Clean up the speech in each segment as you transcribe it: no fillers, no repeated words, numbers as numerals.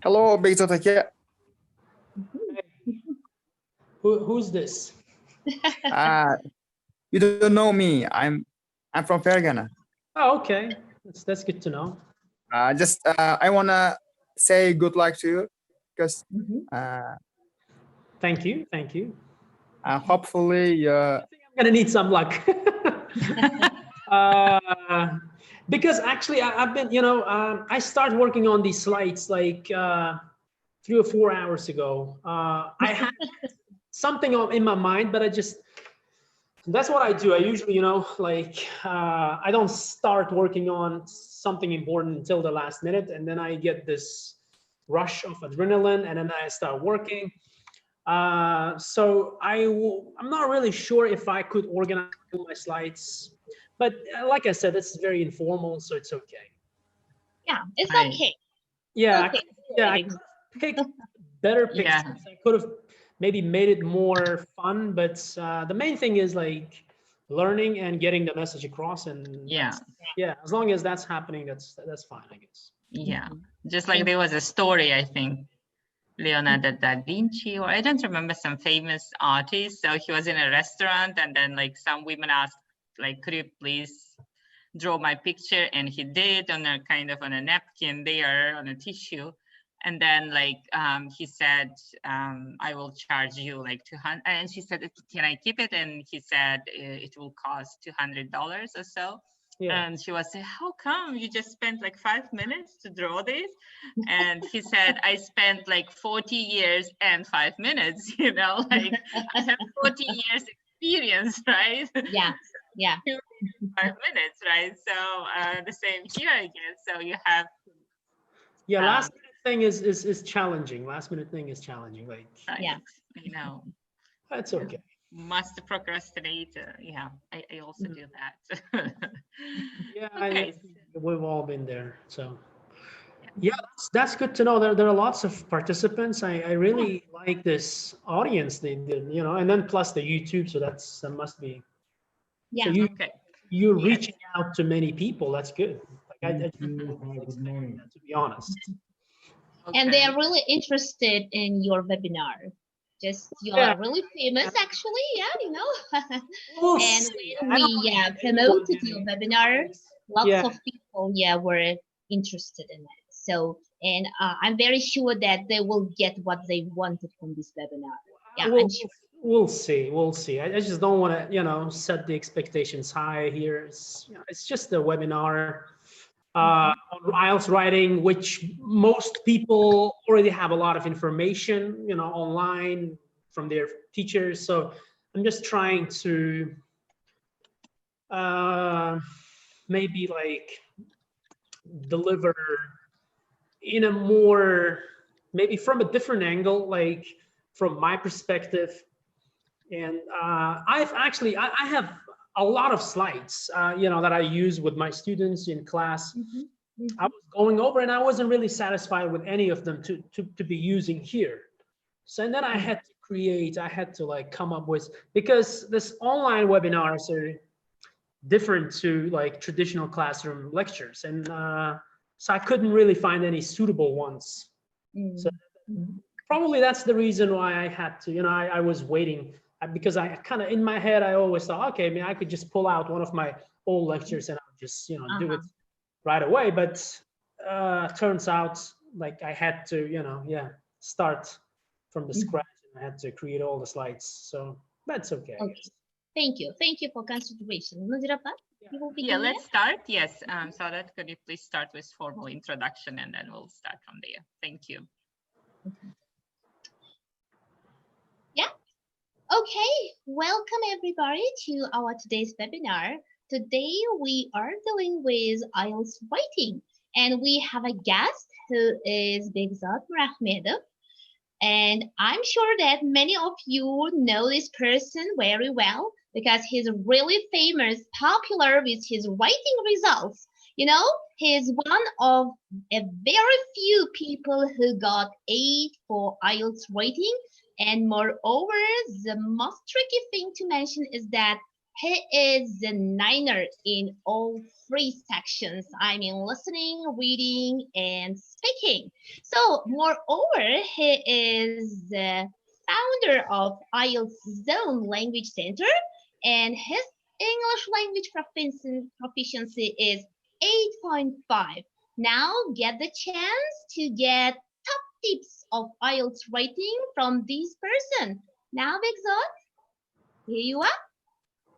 Hello, Bekzod here. Who's this? You don't know me. I'm from Fergana. Oh, okay. That's good to know. I wanna say good luck to you because Thank you. Thank you. hopefully I think I'm gonna need some luck. Because actually I've been, I started working on these slides like 3 or 4 hours ago. I had something in my mind, but that's what I do. I usually, I don't start working on something important until the last minute, and then I get this rush of adrenaline, and then I start working. So I'm not really sure if I could organize my slides, but like I said, it's very informal, so it's okay. Yeah, it's okay. Yeah, okay. I could have picked better pictures. Yeah. I could have maybe made it more fun, but the main thing is like learning and getting the message across, and as long as that's happening, that's fine, I guess. Yeah, just like there was a story, I think, Leonardo da Vinci, or I don't remember, some famous artist. So he was in a restaurant, and then like some women asked, like, could you please draw my picture? And he did on a kind of on a napkin there, on a tissue. And then like he said, I will charge you like 200. And she said, can I keep it? And he said, it will cost $200 or so. Yeah. And she was saying, how come you just spent like 5 minutes to draw this? And he said, I spent like 40 years and 5 minutes, like I have 40 years experience, right? Yeah, yeah. 5 minutes, right? So the same here, I guess. So you have. Yeah, last minute thing is challenging. Last minute thing is challenging. Like, right. Yeah. That's okay. Must procrastinate. Yeah, I also do that. Yeah, okay. We've all been there. So yeah, that's good to know. There are lots of participants. I really like this audience. And then plus the YouTube. So that must be. Yeah. So you're reaching out to many people. That's good. Like I to be honest. Okay. And they are really interested in your webinar. You are really famous, actually. Yeah, and when we promoted your webinar, lots of people were interested in it. So, and I'm very sure that they will get what they wanted from this webinar. Yeah, I'm sure. We'll see. I just don't want to, set the expectations high here. It's just a webinar on IELTS writing, which most people already have a lot of information, online from their teachers. So I'm just trying to maybe like deliver in a more, maybe from a different angle, like from my perspective. And I have a lot of slides, that I use with my students in class. I was going over and I wasn't really satisfied with any of them to be using here. So, and then I had to like come up with, because this online webinars are different to like traditional classroom lectures. And so I couldn't really find any suitable ones. So probably that's the reason why I had to, I was waiting, because I kind of, in my head, I always thought, okay, I could just pull out one of my old lectures and I'll just, do it right away. But turns out like I had to, start from the scratch, and I had to create all the slides. So that's okay. Thank you for consideration. Yeah, let's start. Yes, Sadat, could you please start with formal introduction, and then we'll start from there. Thank you. Yeah. Okay, welcome everybody to our today's webinar. Today we are dealing with IELTS writing, and we have a guest who is Bekzod Mirahmedov. And I'm sure that many of you know this person very well because he's really famous, popular with his writing results. He's one of a very few people who got 8 for IELTS writing. And moreover, the most tricky thing to mention is that He is the niner in all three sections. I mean, listening, reading, and speaking. So, moreover, he is the founder of IELTS Zone Language Center, and his English language proficiency is 8.5. Now, get the chance to get top tips of IELTS writing from this person. Now, Bekzod, here you are.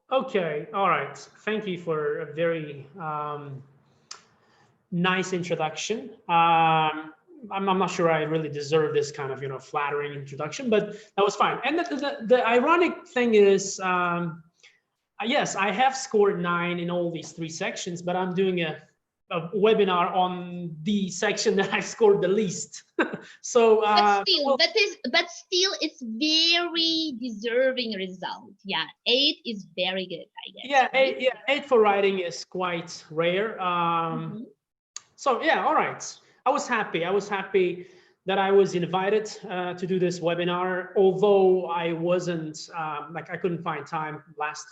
Okay, all right. Thank you for a very nice introduction. I'm not sure I really deserve this kind of, flattering introduction, but that was fine. And the ironic thing is, yes, I have scored 9 in all these 3 sections, but I'm doing a webinar on the section that I scored the least. So, but still, it's very deserving result. Yeah, 8 is very good, I guess. Yeah, right? 8 for writing is quite rare. So yeah, all right. I was happy that I was invited to do this webinar, although I wasn't I couldn't find time last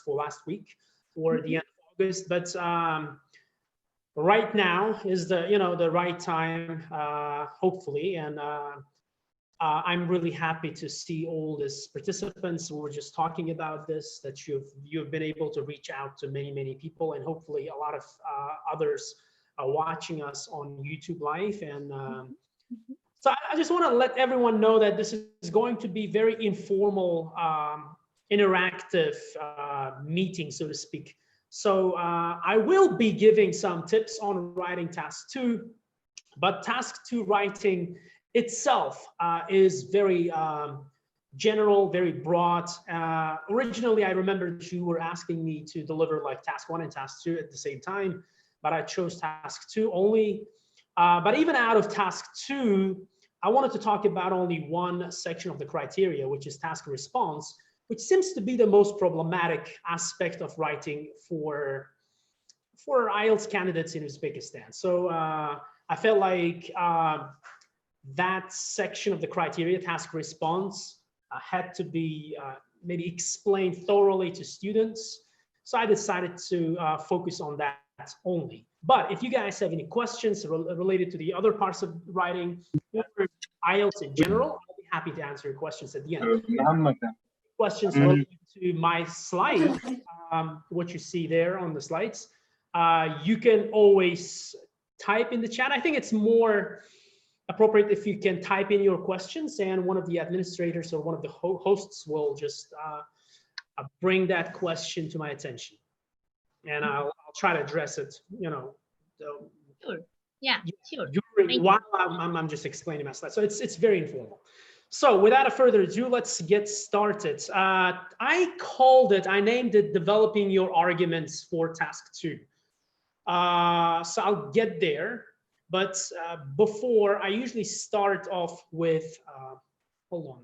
week or the end of August, but right now is the right time, hopefully, and I'm really happy to see all these participants who were just talking about this, that you've been able to reach out to many people, and hopefully a lot of others are watching us on YouTube Live. And so I just want to let everyone know that this is going to be very informal, interactive meeting, so to speak. So I will be giving some tips on writing task 2, but task 2 writing itself is very general, very broad. Originally, I remember you were asking me to deliver like task 1 and task 2 at the same time, but I chose task 2 only. But even out of task 2, I wanted to talk about only one section of the criteria, which is task response, which seems to be the most problematic aspect of writing for IELTS candidates in Uzbekistan. So I felt like that section of the criteria, task response, had to be maybe explained thoroughly to students. So I decided to focus on that only. But if you guys have any questions related to the other parts of writing, or IELTS in general, I'll be happy to answer your questions at the end. Questions related to my slide, what you see there on the slides, you can always type in the chat. I think it's more appropriate if you can type in your questions, and one of the administrators or one of the hosts will just bring that question to my attention, and I'll try to address it, so Sure. Yeah, sure. while I'm just explaining my slide. So it's very informal. So without further ado, let's get started. I named it Developing Your Arguments for Task 2. So I'll get there. But before, I usually start off with, hold on.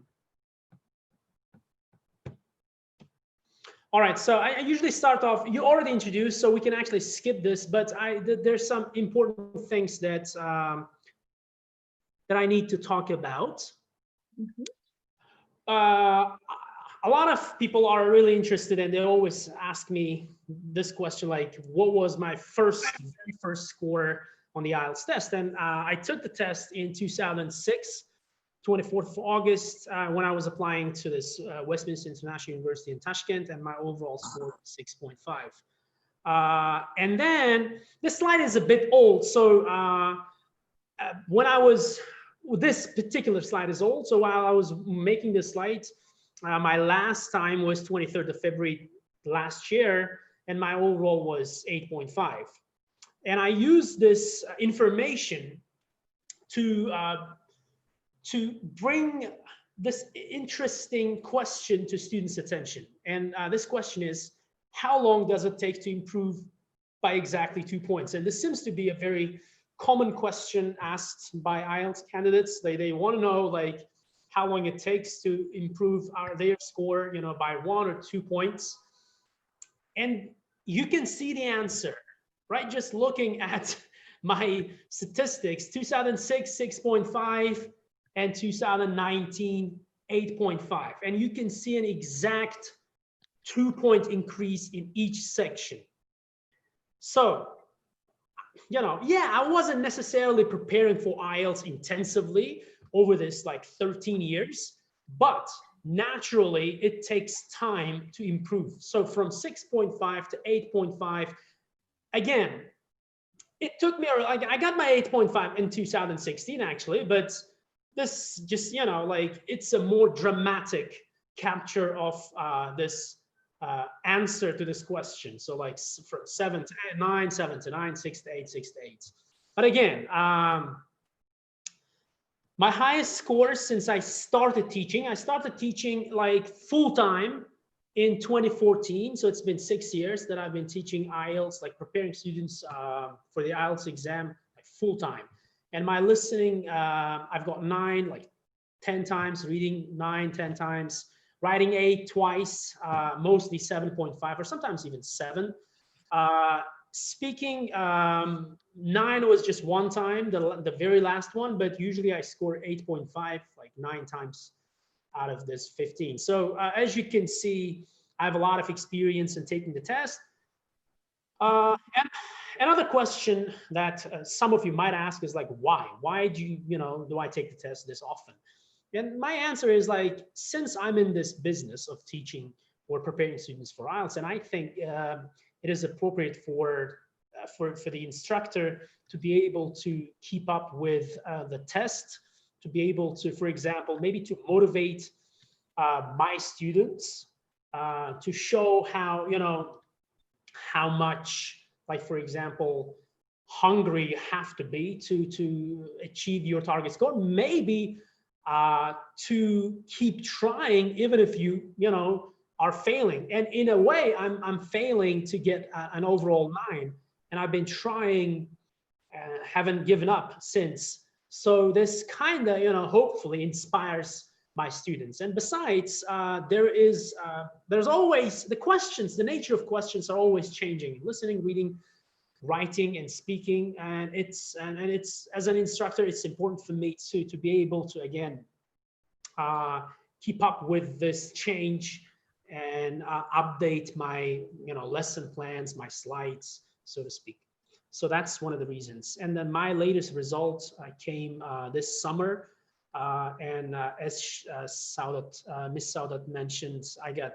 All right, so I usually start off, you already introduced, so we can actually skip this, but there's some important things that, that I need to talk about. A lot of people are really interested, and they always ask me this question, like, what was my very first score on the IELTS test? And I took the test in 2006, 24th of August, when I was applying to this Westminster International University in Tashkent, and my overall score was 6.5. And then this slide is a bit old, so this particular slide is old, so while I was making this slide, my last time was 23rd of February last year, and my overall was 8.5. And I use this information to bring this interesting question to students' attention. And this question is, how long does it take to improve by exactly 2 points? And this seems to be a very common question asked by IELTS candidates. They want to know, like, how long it takes to improve their score, by 1 or 2 points. And you can see the answer, right? Just looking at my statistics, 2006, 6.5, and 2019, 8.5. And you can see an exact 2-point increase in each section. So, you know, yeah, I wasn't necessarily preparing for IELTS intensively over this like 13 years, but naturally it takes time to improve. So from 6.5 to 8.5, again, it took me, like, I got my 8.5 in 2016 actually, but this just, you know, like, it's a more dramatic capture of this answer to this question. So like for 7 to 9, 7 to 9, 6 to 8, 6 to 8. But again, my highest score since I started teaching like full-time in 2014. So it's been 6 years that I've been teaching IELTS, like preparing students for the IELTS exam, like full-time. And my listening, I've got 9, like 10 times, reading 9, 10 times, writing 8 twice, mostly 7.5 or sometimes even 7. Speaking, 9 was just one time, the very last one, but usually I score 8.5, like 9 times out of this 15. So as you can see, I have a lot of experience in taking the test. And another question that some of you might ask is like, why? Why do I take the test this often? And my answer is like, since I'm in this business of teaching or preparing students for IELTS, and I think it is appropriate for the instructor to be able to keep up with the test, to be able to, for example, maybe to motivate my students, to show how, how much, like, for example, hungry you have to be to achieve your target score, maybe to keep trying even if you are failing. And in a way, I'm failing to get an overall 9, and I've been trying, haven't given up since. So this kind of hopefully inspires my students. And besides, there's always the questions, the nature of questions are always changing. Listening, reading, writing, and speaking, and it's as an instructor, it's important for me to be able to again keep up with this change and update my lesson plans, my slides, so to speak. So that's one of the reasons. And then my latest results came this summer, and as Miss Saudat mentioned, I got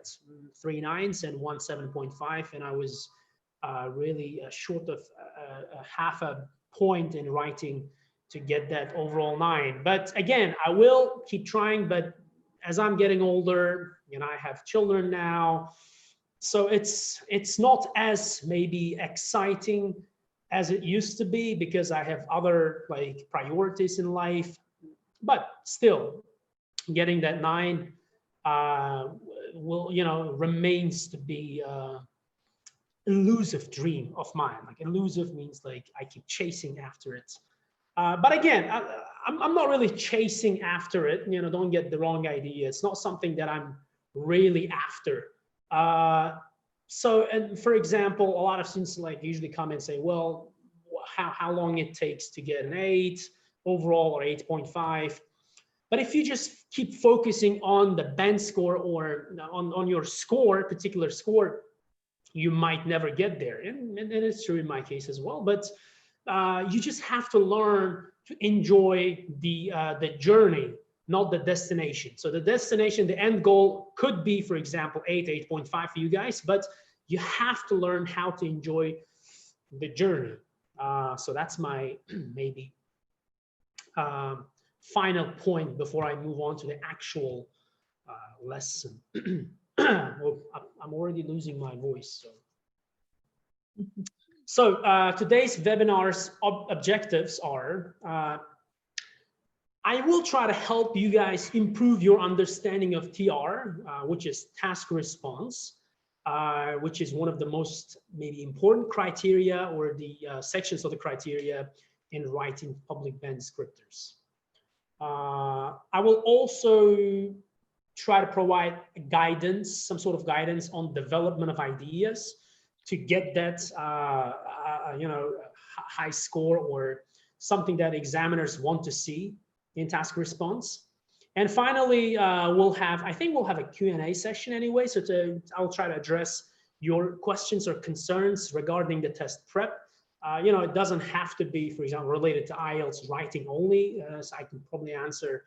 3 9s and 1 7.5, and I was really short of half a point in writing to get that overall 9. But again, I will keep trying, but as I'm getting older, I have children now, so it's not as maybe exciting as it used to be because I have other like priorities in life. But still, getting that 9 will remains to be elusive dream of mine. Like, elusive means like I keep chasing after it. But again, I'm not really chasing after it. Don't get the wrong idea. It's not something that I'm really after. So, and for example, a lot of students like usually come and say, well, how long it takes to get an 8 overall or 8.5. But if you just keep focusing on the band score or on your score, particular score, you might never get there. And it's true in my case as well. But you just have to learn to enjoy the journey, not the destination. So the destination, the end goal could be, for example, 8, 8.5 for you guys, but you have to learn how to enjoy the journey. So that's my maybe final point before I move on to the actual lesson. Well, I'm already losing my voice. So today's webinar's objectives are, I will try to help you guys improve your understanding of TR, which is task response, which is one of the most maybe important criteria or the sections of the criteria in writing public band descriptors. I will also try to provide guidance, some sort of guidance on development of ideas to get that high score or something that examiners want to see in task response. And finally, I think we'll have a Q&A session anyway. So I'll try to address your questions or concerns regarding the test prep. You know, it doesn't have to be, for example, related to IELTS writing only. So I can probably answer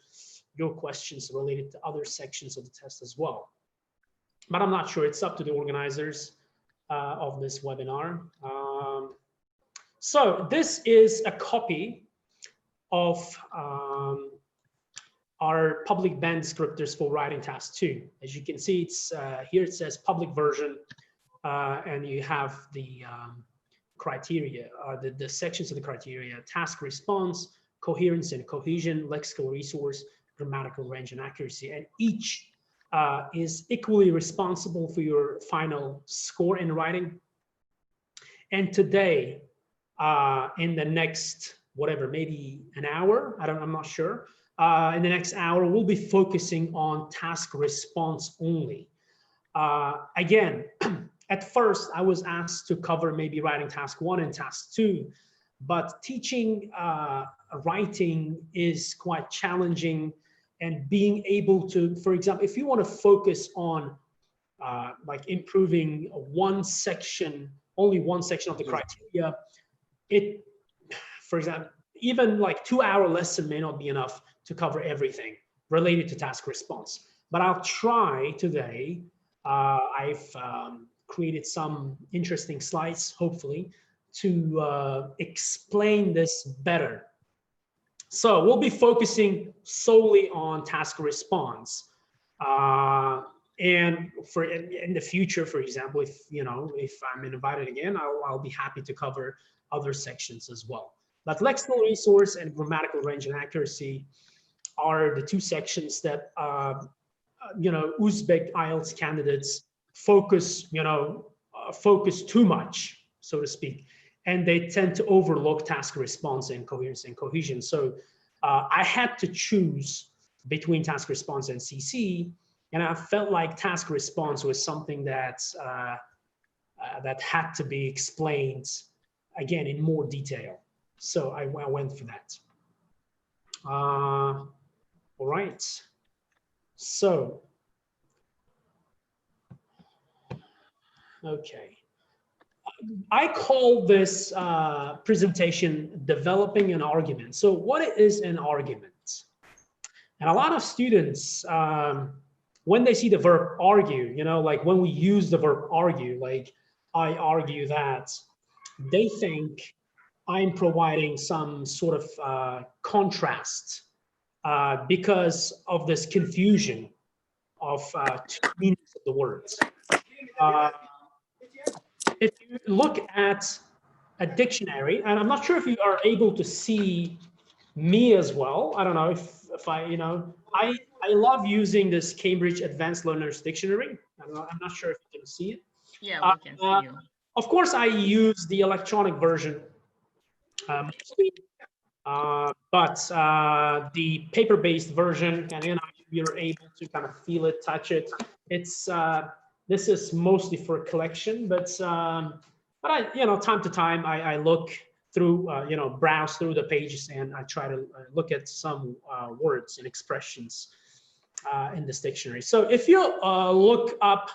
your questions related to other sections of the test as well. But I'm not sure. It's up to the organizers of this webinar. So this is a copy of our public band descriptors for writing task 2. As you can see, it's here it says public version, and you have the criteria, the sections of the criteria: task response, coherence and cohesion, lexical resource, grammatical range and accuracy, and each is equally responsible for your final score in writing. And today, in the next, whatever, maybe an hour, I'm not sure, in the next hour, we'll be focusing on task response only. Again, at first, I was asked to cover maybe writing task 1 and task 2, but teaching writing is quite challenging, and being able to, for example, if you want to focus on like improving only one section of the criteria, for example, even like 2-hour lesson may not be enough to cover everything related to task response. But I'll try today. I've created some interesting slides, hopefully, to explain this better. So we'll be focusing solely on task response. And in the future, for example, if I'm invited again, I'll be happy to cover other sections as well. But lexical resource and grammatical range and accuracy are the 2 sections that Uzbek IELTS candidates focus too much, so to speak, and they tend to overlook task response and coherence and cohesion. So I had to choose between task response and CC, and I felt like task response was something that that had to be explained again in more detail. So I went for that. All right. So, okay. I call this presentation developing an argument. So what is an argument? And a lot of students, when they see the verb argue, like when we use the verb argue, like I argue that, they think I'm providing some sort of contrast because of this confusion of 2 meanings of the words. If you look at a dictionary, and I'm not sure if you are able to see me as well. I don't know if I love using this Cambridge Advanced Learners Dictionary. I'm not sure if you can see it. Yeah, we can see you. Of course, I use the electronic version mostly, but the paper-based version, and you're able to kind of feel it, touch it. This is mostly for collection, but I, time to time, I look through, browse through the pages, and I try to look at some words and expressions in this dictionary. So if you look up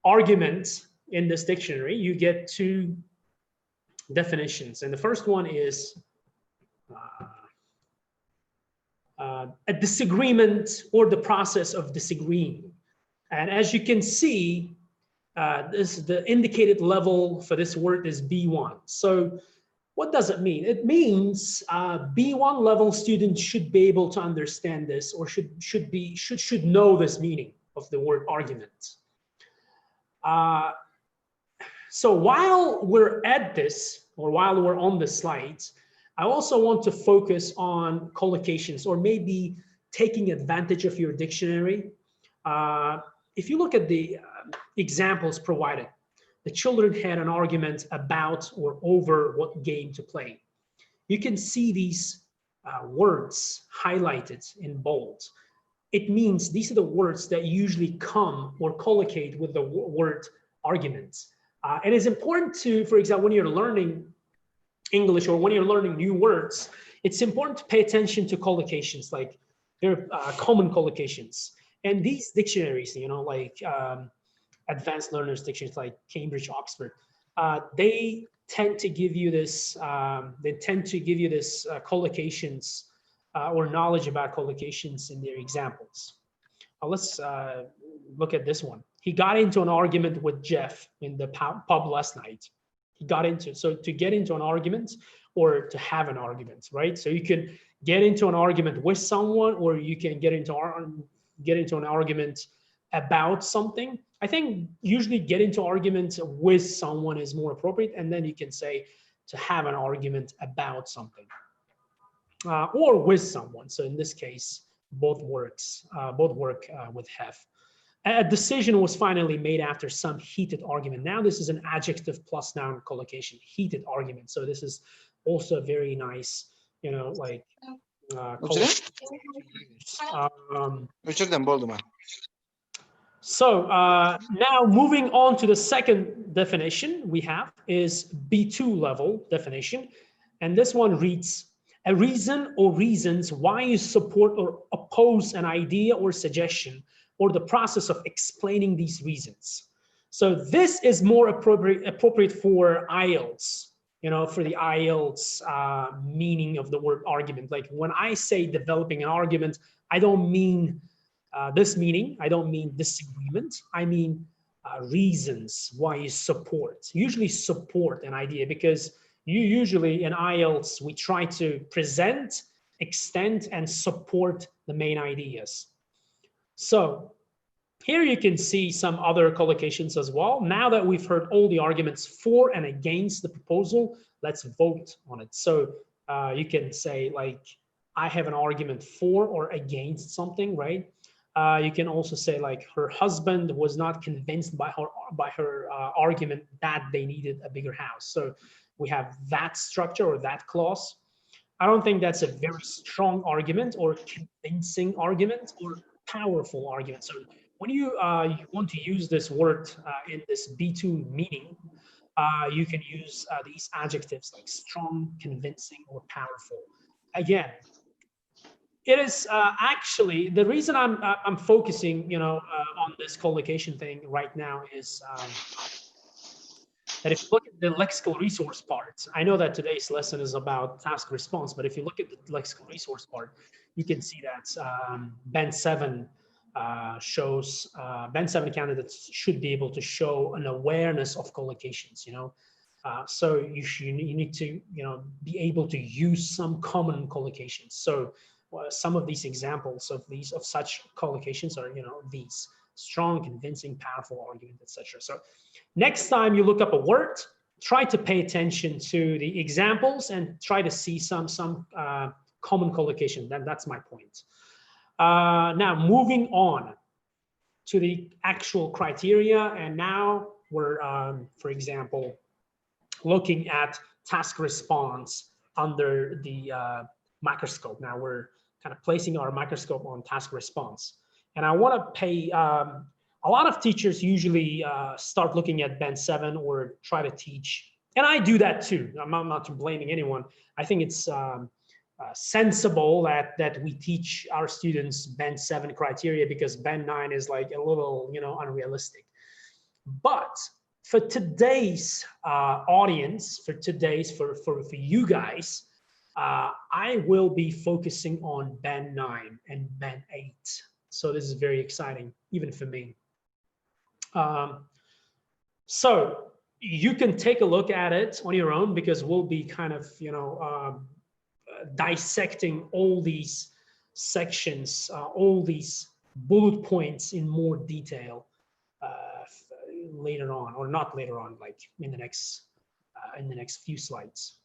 argument in this dictionary, you get 2 definitions. And the first one is a disagreement or the process of disagreeing. And as you can see, the indicated level for this word is B1. So what does it mean? It means B1 level students should be able to understand this, or should know this meaning of the word argument. So while we're at this, or while we're on the slides, I also want to focus on collocations, or maybe taking advantage of your dictionary. If you look at the examples provided, the children had an argument about or over what game to play. You can see these words highlighted in bold. It means these are the words that usually come or collocate with the word argument. And it's important to, for example, when you're learning English or when you're learning new words, it's important to pay attention to collocations. Like, They're common collocations. And these dictionaries, you know, like advanced learners dictionaries like Cambridge, Oxford, they tend to give you this, collocations or knowledge about collocations in their examples. Let's look at this one. He got into an argument with Jeff in the pub last night. He got into, so to get into an argument or to have an argument, right? So you can get into an argument with someone, or you can get into an argument about something. I think usually get into arguments with someone is more appropriate, and then you can say to have an argument about something or with someone. So in this case, both work with have. A decision was finally made after some heated argument. Now this is an adjective plus noun collocation, heated argument. So this is also very nice, you know, like so now moving on to the second definition we have is B2 level definition. And this one reads, a reason or reasons why you support or oppose an idea or suggestion, or the process of explaining these reasons. So this is more appropriate for IELTS, you know, for the IELTS meaning of the word argument. Like when I say developing an argument, I don't mean this meaning, I don't mean disagreement, I mean reasons why you support. Usually support an idea, because you usually in IELTS, we try to present, extend, and support the main ideas. So here you can see some other collocations as well. Now that we've heard all the arguments for and against the proposal, let's vote on it. So you can say like, I have an argument for or against something, right? You can also say like, her husband was not convinced by her argument that they needed a bigger house. So we have that structure or that clause. I don't think that's a very strong argument or convincing argument or powerful argument. So when you want to use this word in this B2 meaning, you can use these adjectives like strong, convincing, or powerful. Again, it is actually the reason I'm focusing, you know, on this collocation thing right now is that if you look at the lexical resource part, I know that today's lesson is about task response, but if you look at the lexical resource part, you can see that Band 7 shows, Band 7 candidates should be able to show an awareness of collocations, you know. So you need to, you know, be able to use some common collocations. So some of these examples of such collocations are, you know, these strong, convincing, powerful argument, etc. So next time you look up a word, try to pay attention to the examples and try to see some common collocation. That's my point. Now moving on to the actual criteria, and now we're, for example, looking at task response under the microscope. Now we're kind of placing our microscope on task response. And I want to pay, a lot of teachers usually start looking at Band 7 or try to teach, and I do that too. I'm not blaming anyone. I think it's sensible that we teach our students Band 7 criteria, because Band 9 is like a little, you know, unrealistic. But for today's audience, for you guys, I will be focusing on Band 9 and Band 8. So this is very exciting, even for me. So you can take a look at it on your own, because we'll be kind of, you know, dissecting all these sections, all these bullet points in more detail later on, or not later on, like in the next few slides.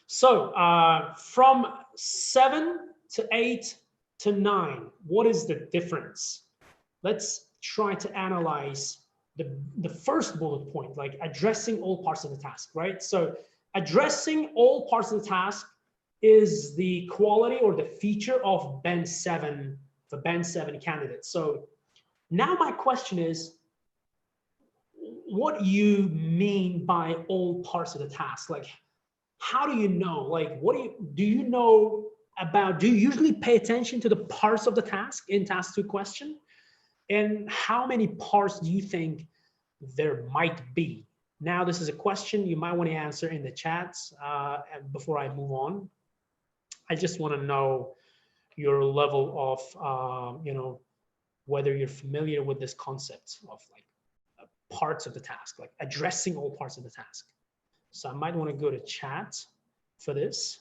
So from 7 to 8 to 9, what is the difference? Let's try to analyze the first bullet point, like addressing all parts of the task, right? So addressing all parts of the task is the quality or the feature of Band 7, the Band 7 candidates. So now my question is, what do you mean by all parts of the task? Like, how do you know? Like, do you know about, do you usually pay attention to the parts of the task in task 2 question? And how many parts do you think there might be? Now, this is a question you might want to answer in the chats before I move on. I just want to know your level of, you know, whether you're familiar with this concept of like parts of the task, like addressing all parts of the task. So I might want to go to chat for this.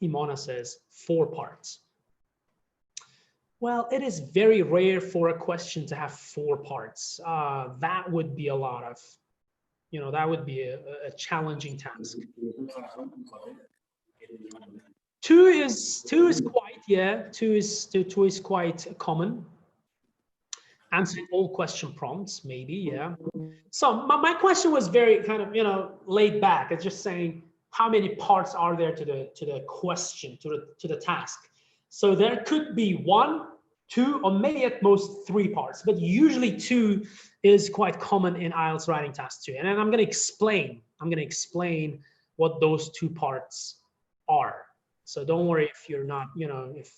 Imona says 4 parts. Well, it is very rare for a question to have 4 parts. That would be a lot of, you know, that would be a challenging task. 2 is quite, yeah, 2 is quite common. Answering all question prompts, maybe, yeah. So my question was very kind of, you know, laid back. It's just saying how many parts are there to the question, to the task. So there could be 1, 2, or maybe at most 3 parts, but usually 2 is quite common in IELTS writing task 2. And then I'm going to explain what those 2 parts are. So don't worry if you're not, you know, if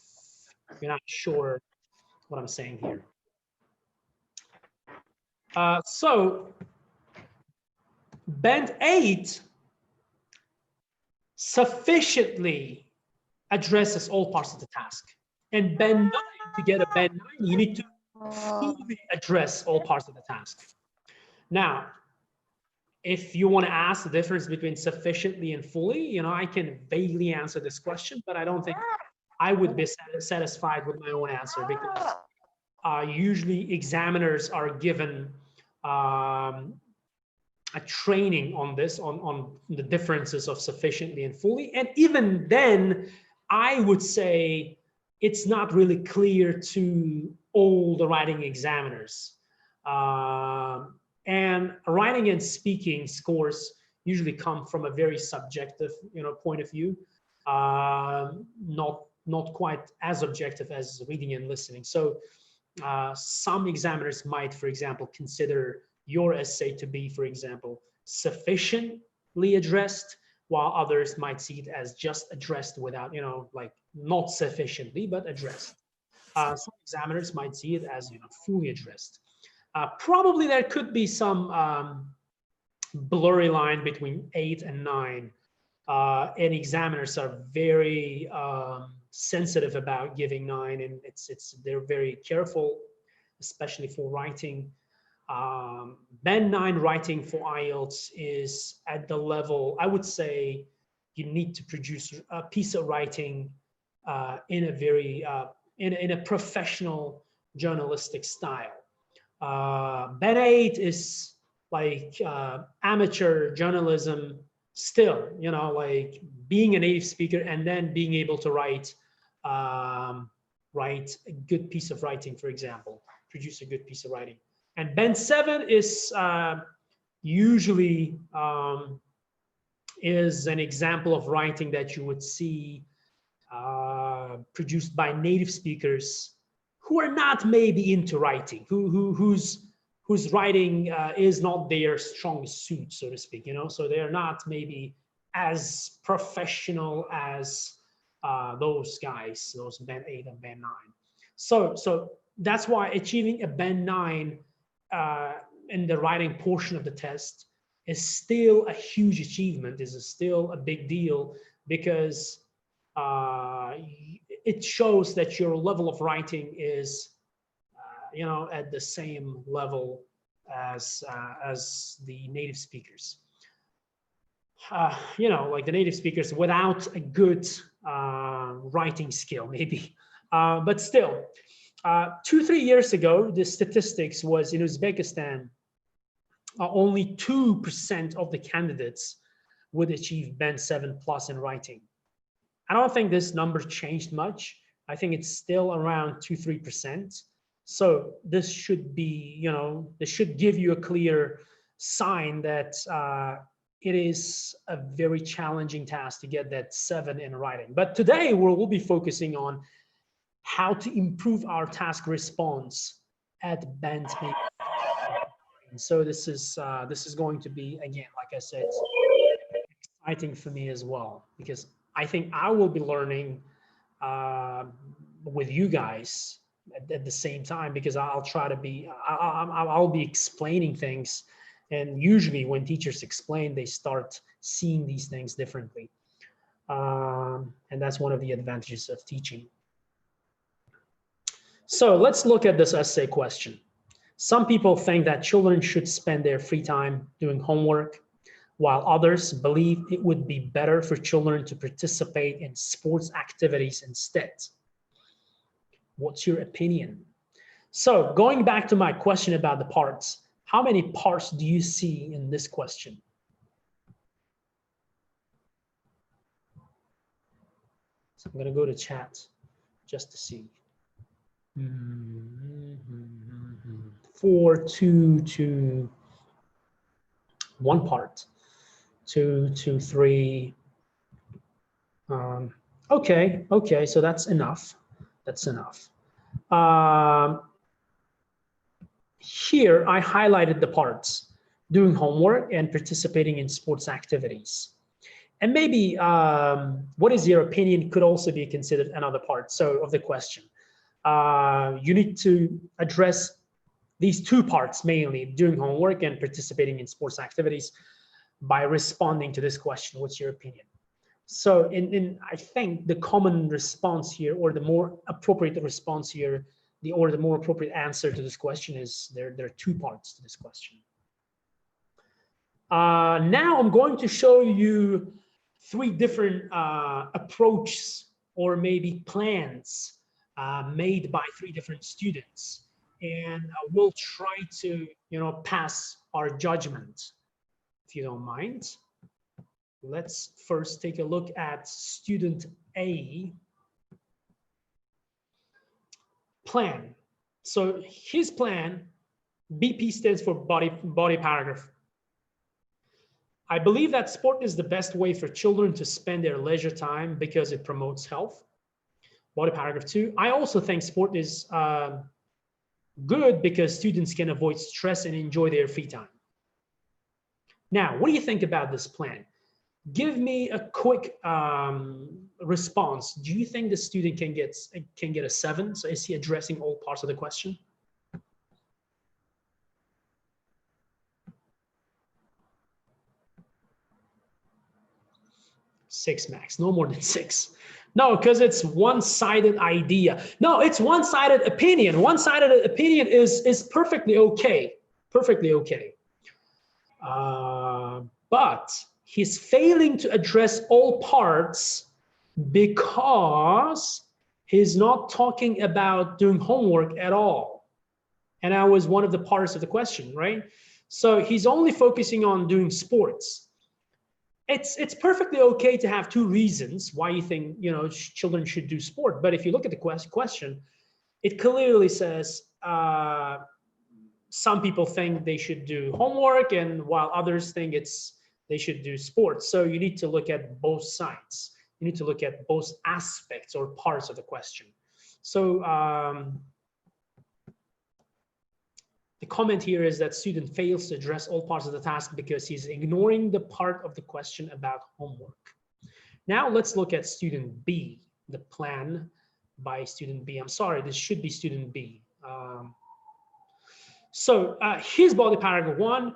you're not sure what I'm saying here. So band 8 sufficiently addresses all parts of the task. And band 9, to get a band 9, you need to fully address all parts of the task. Now, if you want to ask the difference between sufficiently and fully, you know, I can vaguely answer this question, but I don't think I would be satisfied with my own answer, because usually examiners are given a training on this, on the differences of sufficiently and fully. And even then, I would say it's not really clear to all the writing examiners. And writing and speaking scores usually come from a very subjective, you know, point of view, not quite as objective as reading and listening. So some examiners might, for example, consider your essay to be, for example, sufficiently addressed, while others might see it as just addressed without, you know, like not sufficiently, but addressed. Some examiners might see it as, you know, fully addressed. Probably there could be some blurry line between 8 and 9. And examiners are very sensitive about giving 9, and they're very careful, especially for writing. Band 9 writing for IELTS is at the level, I would say, you need to produce a piece of writing in a very in a professional journalistic style. Band 8 is like amateur journalism still, you know, like being a native speaker and then being able to write a good piece of writing, for example, produce a good piece of writing. And band 7 is usually is an example of writing that you would see produced by native speakers who are not maybe into writing, whose writing is not their strong suit, so to speak, you know, so they're not maybe as professional as those guys, those band 8 and band 9. So that's why achieving a band 9 in the writing portion of the test is still a huge achievement, is still a big deal, because it shows that your level of writing is you know, at the same level as the native speakers. You know, like the native speakers without a good writing skill, maybe. But still, 2-3 years ago, the statistics was in Uzbekistan, only 2% of the candidates would achieve band 7+ in writing. I don't think this number changed much. I think it's still around 2-3%. So this should be, you know, this should give you a clear sign that it is a very challenging task to get that 7 in writing. But today we'll be focusing on how to improve our task response at band 8 And so this is going to be, again, like I said, exciting for me as well, because I think I will be learning with you guys at the same time, because I'll try to be, I'll be explaining things. And usually when teachers explain, they start seeing these things differently. And that's one of the advantages of teaching. So let's look at this essay question. Some people think that children should spend their free time doing homework, while others believe it would be better for children to participate in sports activities instead. What's your opinion? So going back to my question about the parts, how many parts do you see in this question? So I'm going to go to chat just to see. 4, 2, 2, 1 part. 2, 2, 3. Okay, so that's enough. That's enough. Here I highlighted the parts: doing homework and participating in sports activities. And maybe what is your opinion could also be considered another part of the question. You need to address these 2 parts mainly: doing homework and participating in sports activities, by responding to this question. What's your opinion? So I think the common response here, or the more appropriate response here, the more appropriate answer to this question is there are 2 parts to this question. Now I'm going to show you 3 different approaches, or maybe plans made by 3 different students, and we'll try to pass our judgment, if you don't mind. Let's first take a look at student A plan. So his plan, BP stands for body paragraph. I believe that sport is the best way for children to spend their leisure time because it promotes health. Body paragraph 2, I also think sport is good because students can avoid stress and enjoy their free time. Now, what do you think about this plan? Give me a quick response. Do you think the student can get a 7? So is he addressing all parts of the question? Six max, no more than 6. No, because it's one-sided idea. No, it's one-sided opinion. One-sided opinion is perfectly okay. Perfectly okay. But he's failing to address all parts because he's not talking about doing homework at all. And that was one of the parts of the question, right? So he's only focusing on doing sports. It's perfectly okay to have 2 reasons why you think children should do sport. But if you look at the question, it clearly says some people think they should do homework, and while others think they should do sports. So you need to look at both sides. You need to look at both aspects or parts of the question. So the comment here is that student fails to address all parts of the task because he's ignoring the part of the question about homework. Now let's look at student B, the plan by student B. I'm sorry, this should be student B. So his body paragraph 1,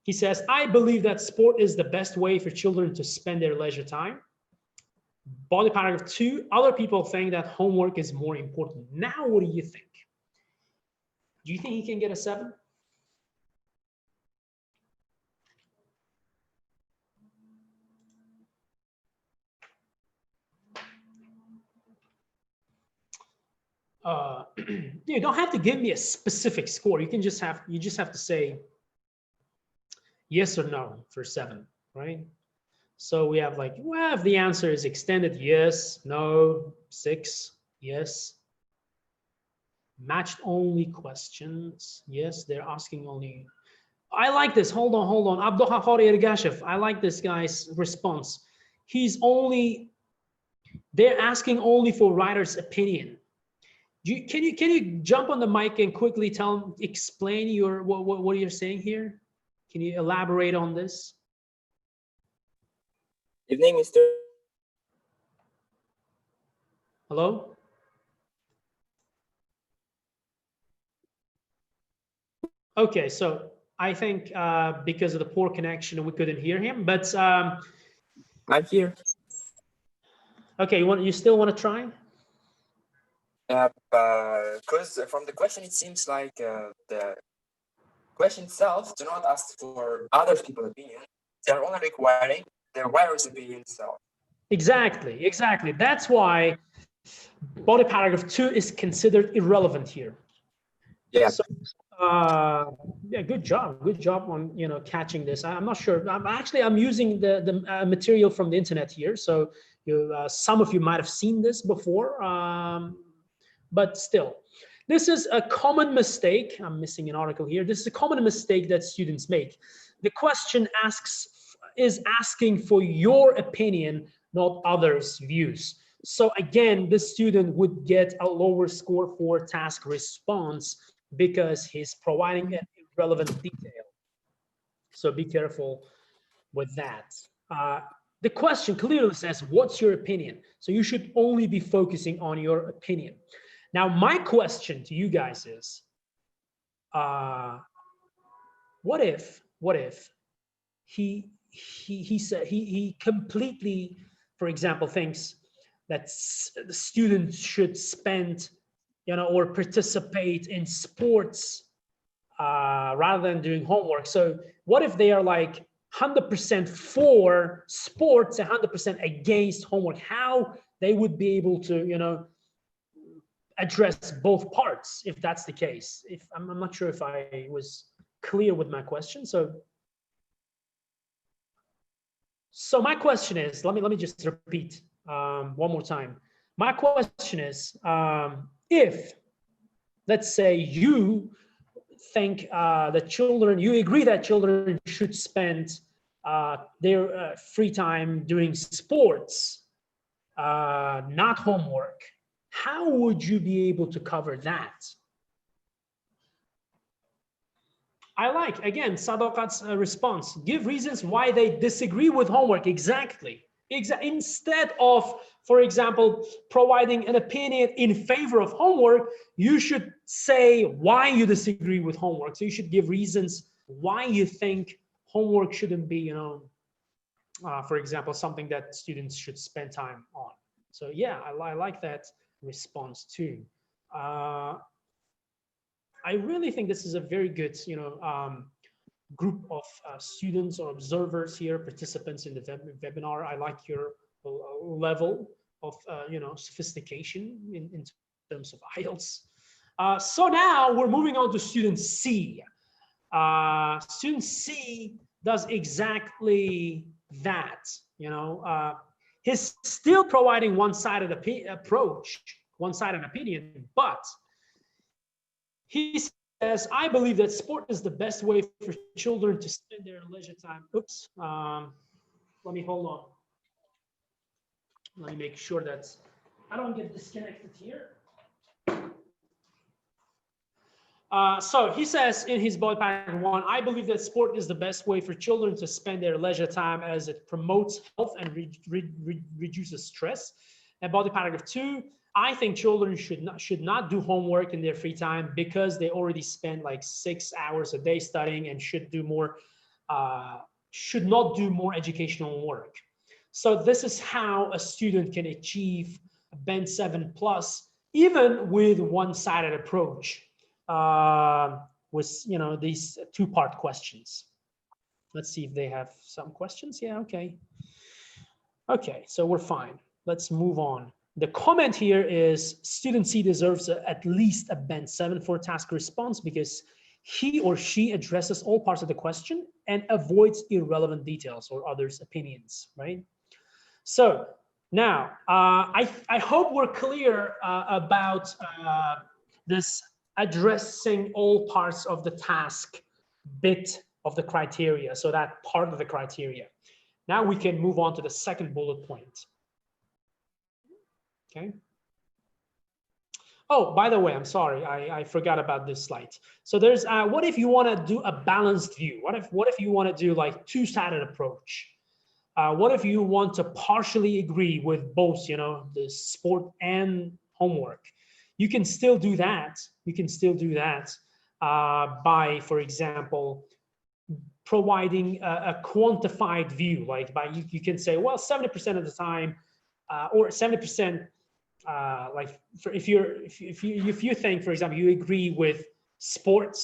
he says, I believe that sport is the best way for children to spend their leisure time. Body paragraph 2, other people think that homework is more important. Now, what do you think? Do you think he can get a 7? You don't have to give me a specific score. You just have to say yes or no for 7, right? So we have like, well, if the answer is extended, yes, no, 6, yes. Matched only questions, yes, they're asking only. I like this. Hold on. I like this guy's response. They're asking only for writer's opinion. Can you jump on the mic and quickly explain your what you're saying here? Can you elaborate on this? Evening, Mr. Hello? Okay, so I think because of the poor connection, we couldn't hear him, but I'm here. okay, you still want to try? Because from the question, it seems like the question itself do not ask for other people's opinion. They are only requiring the writer's opinion itself. Exactly, exactly. That's why body paragraph 2 is considered irrelevant here. Yeah. So, yeah, good job on catching this. I'm not sure. I'm using the material from the internet here, so some of you might have seen this before, but still, this is a common mistake. I'm missing an article here. This is a common mistake that students make. The question is asking for your opinion, not others' views. So again, the student would get a lower score for task response because he's providing an irrelevant detail. So be careful with that. The question clearly says, what's your opinion? So you should only be focusing on your opinion. Now, my question to you guys is, what if he said he completely, for example, thinks that the students should spend, or participate in sports rather than doing homework. So what if they are like 100% for sports and 100% against homework? How they would be able to, address both parts if that's the case? If I'm not sure if I was clear with my question. So my question is, let me just repeat one more time. My question is, if, let's say, you think that you agree that children should spend their free time doing sports, not homework, how would you be able to cover that? I like, again, Sadokat's response. Give reasons why they disagree with homework. Exactly. Instead of, for example, providing an opinion in favor of homework, you should say why you disagree with homework. So you should give reasons why you think homework shouldn't be, for example, something that students should spend time on. So yeah, I like that response too. I really think this is a very good, group of students or observers here, participants in the webinar. I like your level of, sophistication in terms of IELTS. So now we're moving on to student C. Student C does exactly that. He's still providing one-sided approach, one-sided opinion, but he says, I believe that sport is the best way for children to spend their leisure time. Oops. Let me hold on. Let me make sure that I don't get disconnected here. So he says in his body paragraph 1, I believe that sport is the best way for children to spend their leisure time as it promotes health and reduces stress. And body paragraph 2, I think children should not do homework in their free time because they already spend like 6 hours a day studying and should not do more educational work. So this is how a student can achieve a Band 7 plus, even with one-sided approach, with these two-part questions. Let's see if they have some questions. Yeah, okay. Okay, so we're fine. Let's move on. The comment here is student C deserves at least a Band 7 for task response because he or she addresses all parts of the question and avoids irrelevant details or others' opinions, right? So now, I hope we're clear about this addressing all parts of the task bit of the criteria, so that part of the criteria. Now we can move on to the second bullet point. Okay. Oh, by the way, I'm sorry, I forgot about this slide. So there's what if you want to do a balanced view? What if you want to do like two-sided approach? What if you want to partially agree with both, you know, the sport and homework? You can still do that. You can still do that by, for example, providing a quantified view. Like you can say, well, 70% of the time, or 70%. Like if you think, for example, you agree with sports,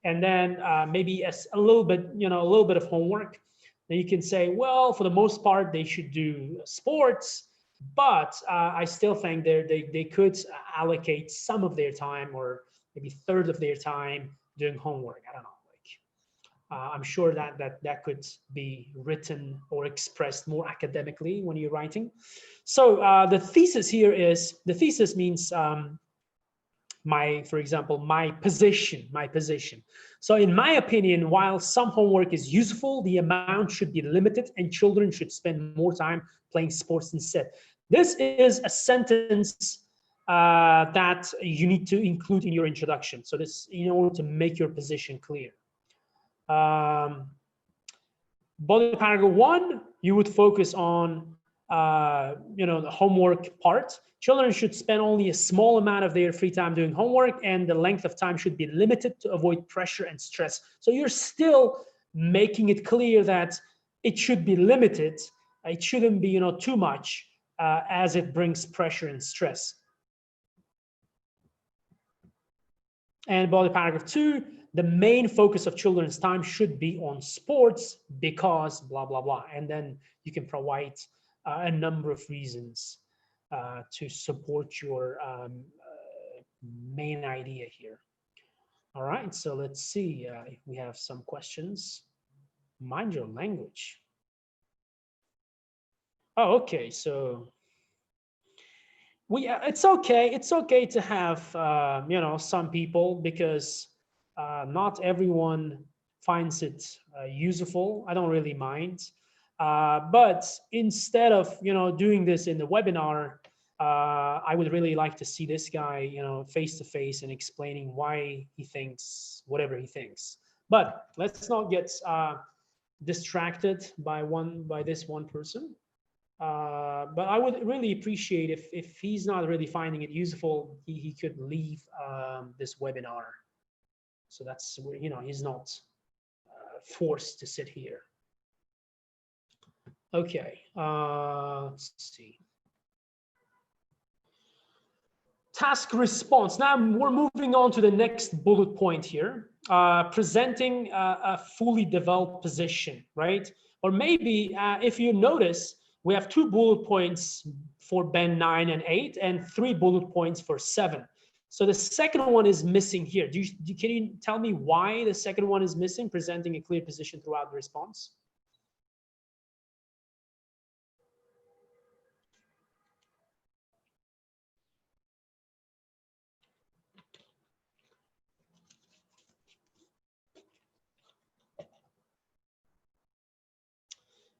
and then maybe a little bit, you know, a little bit of homework, then you can say, well, for the most part, they should do sports, but I still think they could allocate some of their time, or maybe a third of their time, doing homework. I don't know. I'm sure that could be written or expressed more academically when you're writing. So the thesis here is, the thesis means for example, my position. So in my opinion, while some homework is useful, the amount should be limited and children should spend more time playing sports instead. This is a sentence that you need to include in your introduction. So this, in order to make your position clear. Body paragraph 1, you would focus on you know, the homework part. Children should spend only a small amount of their free time doing homework, and the length of time should be limited to avoid pressure and stress. So you're still making it clear that it should be limited. It shouldn't be, you know, too much, as it brings pressure and stress. And body paragraph 2, the main focus of children's time should be on sports because blah, blah, blah. And then you can provide a number of reasons to support your main idea here. All right, so let's see if we have some questions. Mind your language. Oh, okay, so it's okay to have you know, some people, because not everyone finds it useful. I don't really mind, but instead of, you know, doing this in the webinar, I would really like to see this guy, you know, face to face and explaining why he thinks whatever he thinks. But let's not get distracted by this one person. But I would really appreciate if he's not really finding it useful, he could leave this webinar. So that's where, you know, he's not forced to sit here. Okay, let's see. Task response. Now we're moving on to the next bullet point here. Presenting a fully developed position, right? Or maybe if you notice, we have 2 bullet points for band 9 and 8 and 3 bullet points for 7. So the second one is missing here. Can you tell me why the second one is missing, presenting a clear position throughout the response?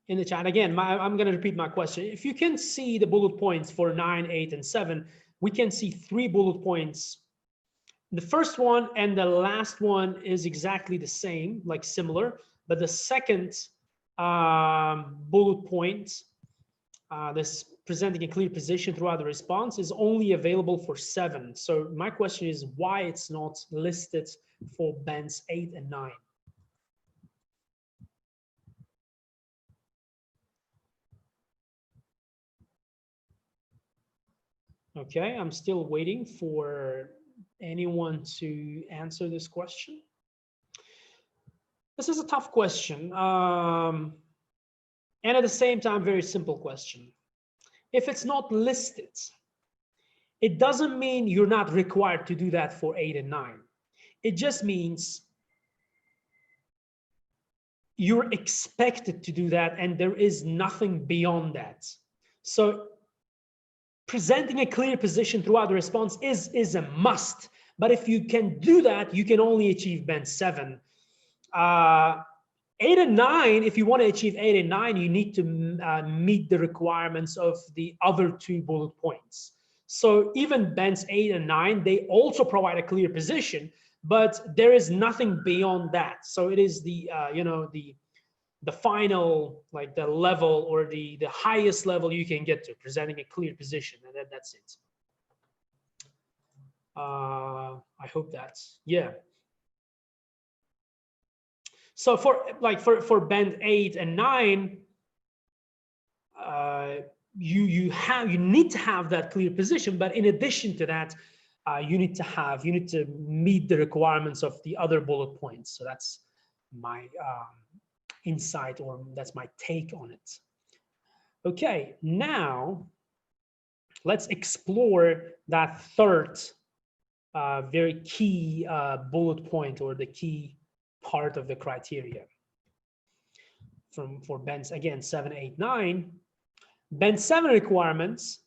In the chat again, I'm going to repeat my question. If you can see the bullet points for 9, 8, and 7, we can see 3 bullet points. The first one and the last one is exactly the same, like similar, but the second bullet point, this presenting a clear position throughout the response, is only available for 7. So my question is why it's not listed for bands 8 and 9. Okay, I'm still waiting for anyone to answer this question. This is a tough question, and at the same time, very simple question. If it's not listed, it doesn't mean you're not required to do that for 8 and 9. It just means you're expected to do that, and there is nothing beyond that. So presenting a clear position throughout the response is a must. But if you can do that, you can only achieve band 7. 8 and 9, if you want to achieve 8 and 9, you need to meet the requirements of the other 2 bullet points. So even bends 8 and 9, they also provide a clear position, but there is nothing beyond that. So it is the you know, the final, like the level or the highest level you can get to, presenting a clear position, and then that's it. I hope that's, yeah. So for bend 8 and 9, you need to have that clear position, but in addition to that, you need to meet the requirements of the other bullet points. So that's my insight, or that's my take on it. Okay, now let's explore that third very key bullet point, or the key part of the criteria for bends, again, 7, 8, 9. Bend 7 requirements: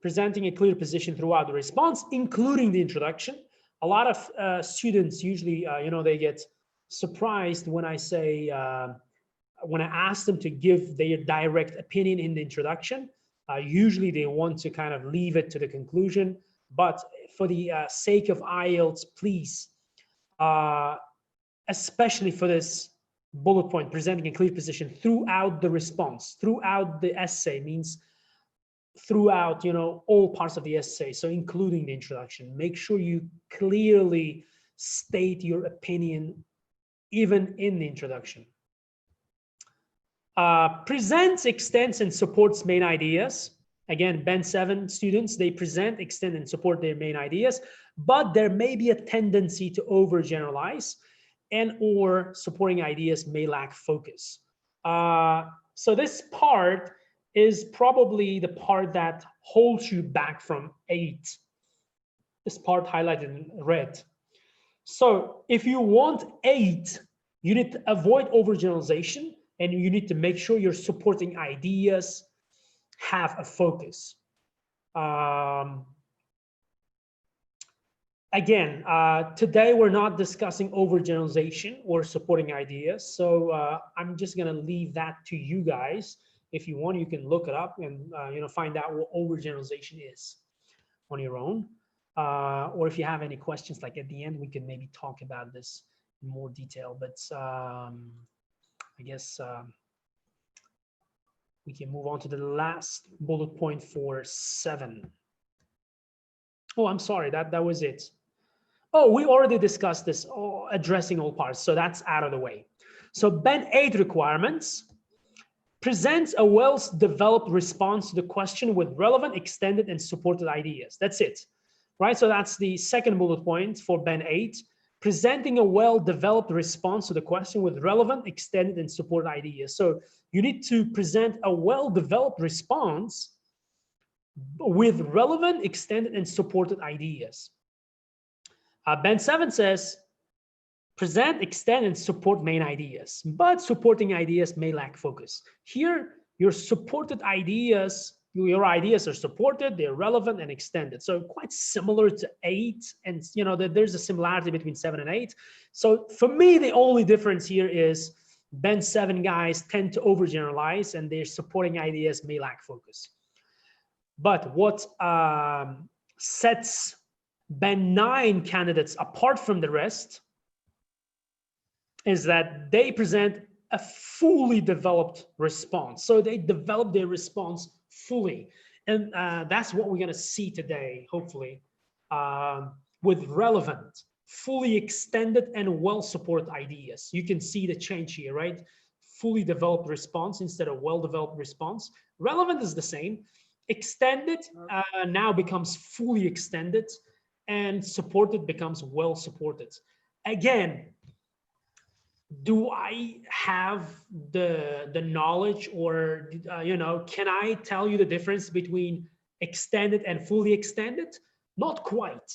presenting a clear position throughout the response, including the introduction. A lot of students usually, you know, they get surprised when I say, when I ask them to give their direct opinion in the introduction. Usually they want to kind of leave it to the conclusion, but for the sake of IELTS, please, especially for this bullet point, presenting a clear position throughout the response, throughout the essay, means throughout, you know, all parts of the essay, so including the introduction. Make sure you clearly state your opinion even in the introduction. Presents, extends, and supports main ideas. Again, bend 7 students, they present, extend, and support their main ideas, but there may be a tendency to overgeneralize, and or supporting ideas may lack focus. So this part is probably the part that holds you back from 8. This part highlighted in red. So if you want 8, you need to avoid overgeneralization, and you need to make sure your supporting ideas have a focus. Again, today we're not discussing overgeneralization or supporting ideas, so I'm just gonna leave that to you guys. If you want, you can look it up and you know, find out what overgeneralization is on your own. Or if you have any questions, like at the end, we can maybe talk about this in more detail. But I guess we can move on to the last bullet point for 7. Oh, I'm sorry, that was it. Oh, we already discussed this, addressing all parts, so that's out of the way. So bend 8 requirements: presents a well-developed response to the question with relevant, extended, and supported ideas. That's it, right? So that's the second bullet point for bend 8. Presenting a well-developed response to the question with relevant, extended, and supported ideas. So you need to present a well-developed response with relevant, extended, and supported ideas. Bend 7 says, present, extend, and support main ideas, but supporting ideas may lack focus. Here, your supported ideas, your ideas are supported, they're relevant and extended. So quite similar to 8, and you know that there's a similarity between 7 and 8. So for me, the only difference here is bend 7 guys tend to overgeneralize, and their supporting ideas may lack focus. But what sets bend 9 candidates apart from the rest is that they present a fully developed response. So they develop their response fully. And that's what we're going to see today, hopefully, with relevant, fully extended, and well-supported ideas. You can see the change here, right? Fully developed response instead of well-developed response. Relevant is the same. Extended now becomes fully extended, and supported becomes well-supported. Again, do I have the knowledge, or you know, can I tell you the difference between extended and fully extended? Not quite.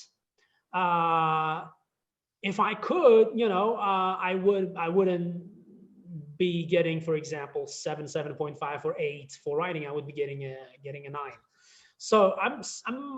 If I could, you know, I wouldn't be getting, for example, 7, 7.5 or 8 for writing. I would be getting a 9. So I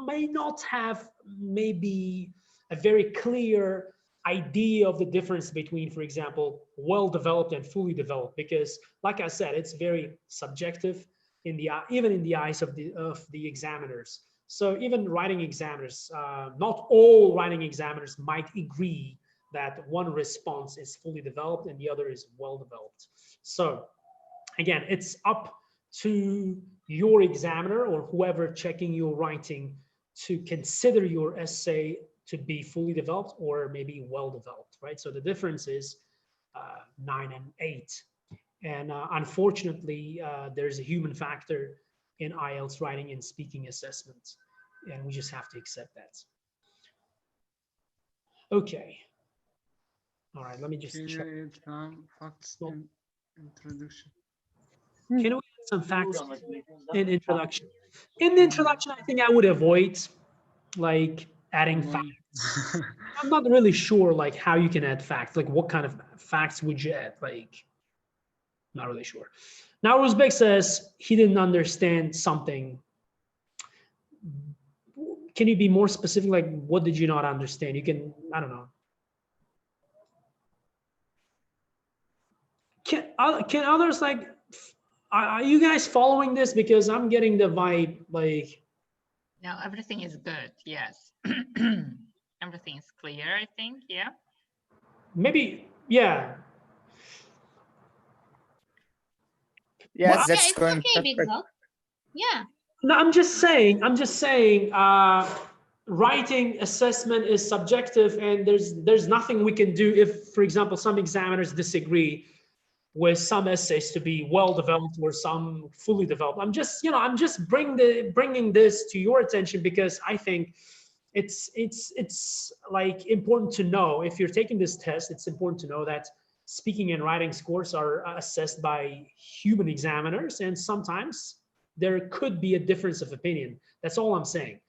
may not have maybe a very clear idea of the difference between, for example, well-developed and fully developed, because like I said, it's very subjective in the even in the eyes of the examiners. So even writing examiners, not all writing examiners might agree that one response is fully developed and the other is well developed. So again, it's up to your examiner or whoever checking your writing to consider your essay to be fully developed or maybe well developed, right? So the difference is 9 and 8. And unfortunately, there's a human factor in IELTS writing and speaking assessments, and we just have to accept that. Okay. All right, let me just check. Some facts in introduction. Can we add some facts in introduction? In the introduction, I think I would avoid like adding facts. I'm not really sure like how you can add facts. Like what kind of facts would you add? Like, not really sure. Now Uzbek says he didn't understand something. Can you be more specific? Like what did you not understand? You can, I don't know. Can others like, are you guys following this? Because I'm getting the vibe like. No, everything is good. Yes. Everything is clear, I think. Yeah. Maybe, yeah. Yes, Well, that's Yeah, it's going okay, perfect. Bekzod. Yeah. No, I'm just saying, writing assessment is subjective and there's nothing we can do if, for example, some examiners disagree with some essays to be well developed or some fully developed. I'm just, I'm just bringing this to your attention because I think it's like important to know if you're taking this test, it's important to know that speaking and writing scores are assessed by human examiners, and sometimes there could be a difference of opinion. That's all I'm saying.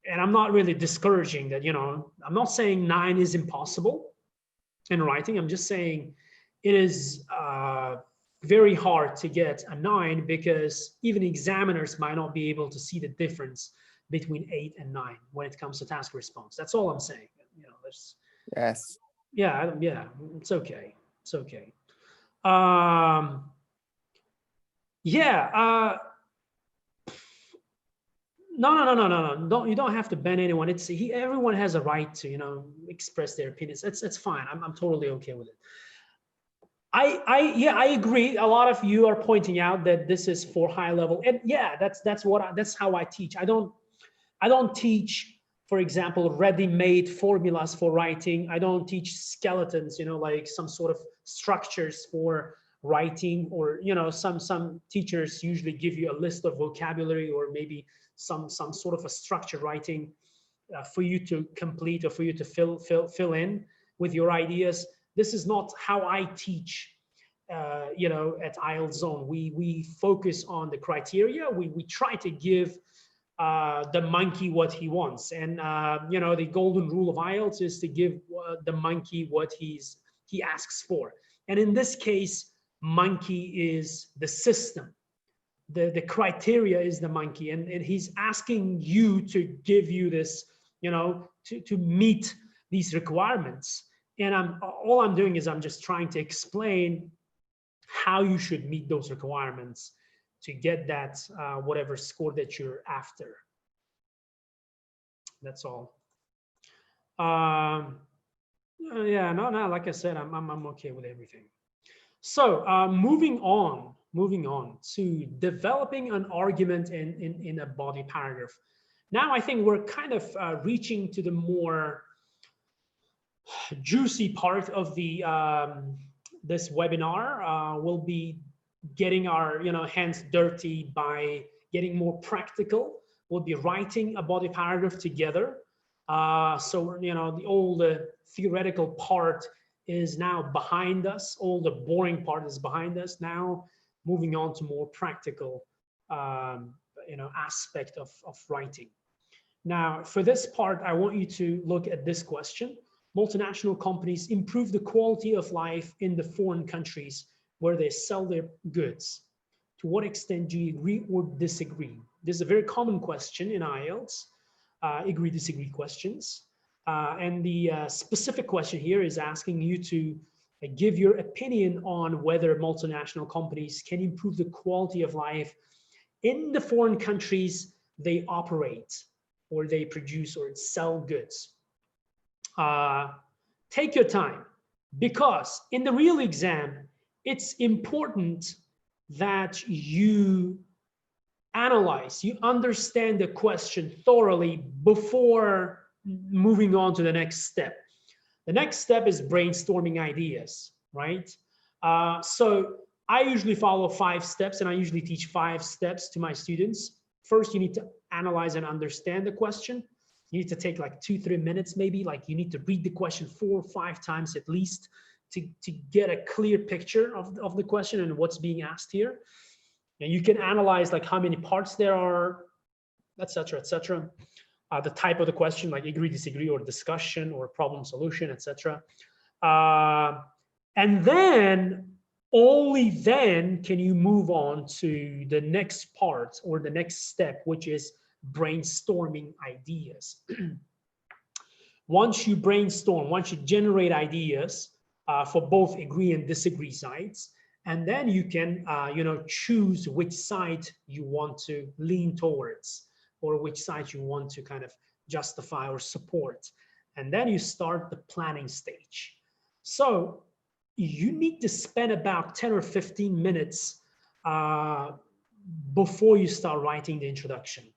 And I'm not really discouraging that, I'm not saying 9 is impossible in writing. I'm just saying it is very hard to get a 9 because even examiners might not be able to see the difference between 8 and 9 when it comes to task response. That's all I'm saying. Yes. Yeah, it's okay. It's okay. Yeah. No. You don't have to ban anyone. Everyone has a right to, express their opinions. It's fine. I'm totally okay with it. I agree. A lot of you are pointing out that this is for high level, and yeah, that's how I teach. I don't teach, for example, ready-made formulas for writing. I don't teach skeletons, like some sort of structures for writing, or some teachers usually give you a list of vocabulary or maybe some sort of a structured writing for you to complete or for you to fill in with your ideas. This is not how I teach. At IELTS Zone, we focus on the criteria. We try to give the monkey what he wants, and the golden rule of IELTS is to give the monkey what he asks for. And in this case, monkey is the system. The criteria is the monkey, and he's asking you to give you this, to meet these requirements. And all I'm doing is I'm just trying to explain how you should meet those requirements to get that whatever score that you're after. That's all. Yeah, no, like I said, I'm okay with everything. So moving on to developing an argument in a body paragraph. Now I think we're kind of reaching to the more juicy part of the this webinar. We'll be getting our hands dirty by getting more practical. We'll be writing a body paragraph together. So all the theoretical part is now behind us. All the boring part is behind us. Now moving on to more practical aspect of writing. Now for this part, I want you to look at this question. Multinational companies improve the quality of life in the foreign countries where they sell their goods. To what extent do you agree or disagree? This is a very common question in IELTS, agree, disagree questions. And the specific question here is asking you to give your opinion on whether multinational companies can improve the quality of life in the foreign countries they operate. or they produce or sell goods. Take your time, because in the real exam, it's important that you analyze, you understand the question thoroughly before moving on to the next step. The next step is brainstorming ideas, right? So I usually follow 5 steps, and I usually teach 5 steps to my students. First, you need to analyze and understand the question. You need to take like 2-3 minutes, maybe. Like you need to read the question 4 or 5 times at least to get a clear picture of the question and what's being asked here. And you can analyze like how many parts there are, etc., etc. The type of the question, like agree, disagree, or discussion, or problem solution, etc. And then, only then can you move on to the next part or the next step, which is brainstorming ideas. Once you brainstorm, once you generate ideas for both agree and disagree sides, and then you can choose which side you want to lean towards, or which side you want to kind of justify or support. And then you start the planning stage. So you need to spend about 10 or 15 minutes before you start writing the introduction.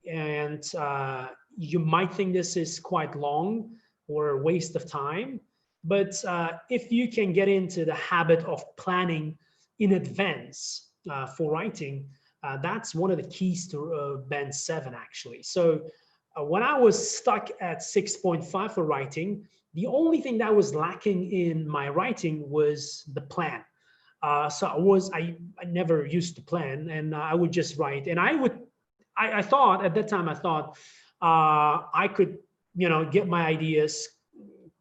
And you might think this is quite long or a waste of time, but if you can get into the habit of planning in advance for writing, that's one of the keys to Band 7, actually. So when I was stuck at 6.5 for writing, the only thing that was lacking in my writing was the plan. So I never used to plan, and I would just write. And I thought at that time, I could, get my ideas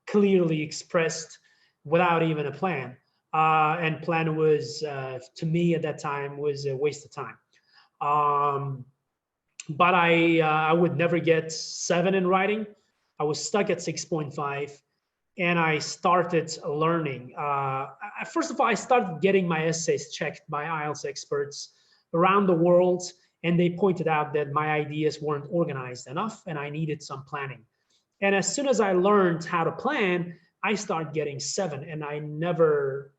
clearly expressed without even a plan. And plan was, to me at that time, was a waste of time. But I would never get 7 in writing. I was stuck at 6.5, and I started learning. First of all, I started getting my essays checked by IELTS experts around the world, and they pointed out that my ideas weren't organized enough, and I needed some planning. And as soon as I learned how to plan, I started getting 7, and I never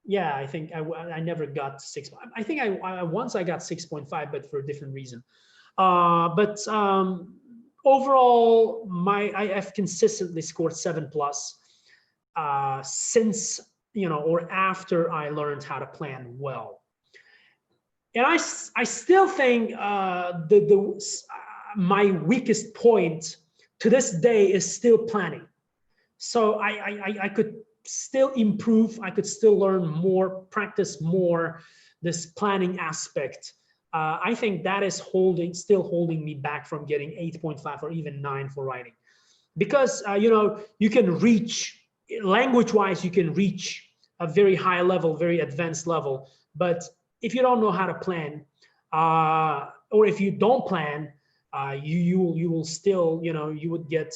got 6. I think I once got 6.5, but for a different reason. Overall, I've consistently scored 7+ since, or after I learned how to plan well. And I still think my weakest point to this day is still planning. So I could still improve. I could still learn more, practice more this planning aspect. I think that is still holding me back from getting 8.5 or even 9 for writing, because you can reach, language-wise, you can reach a very high level, very advanced level. But if you don't know how to plan, or if you don't plan, you will still, you would get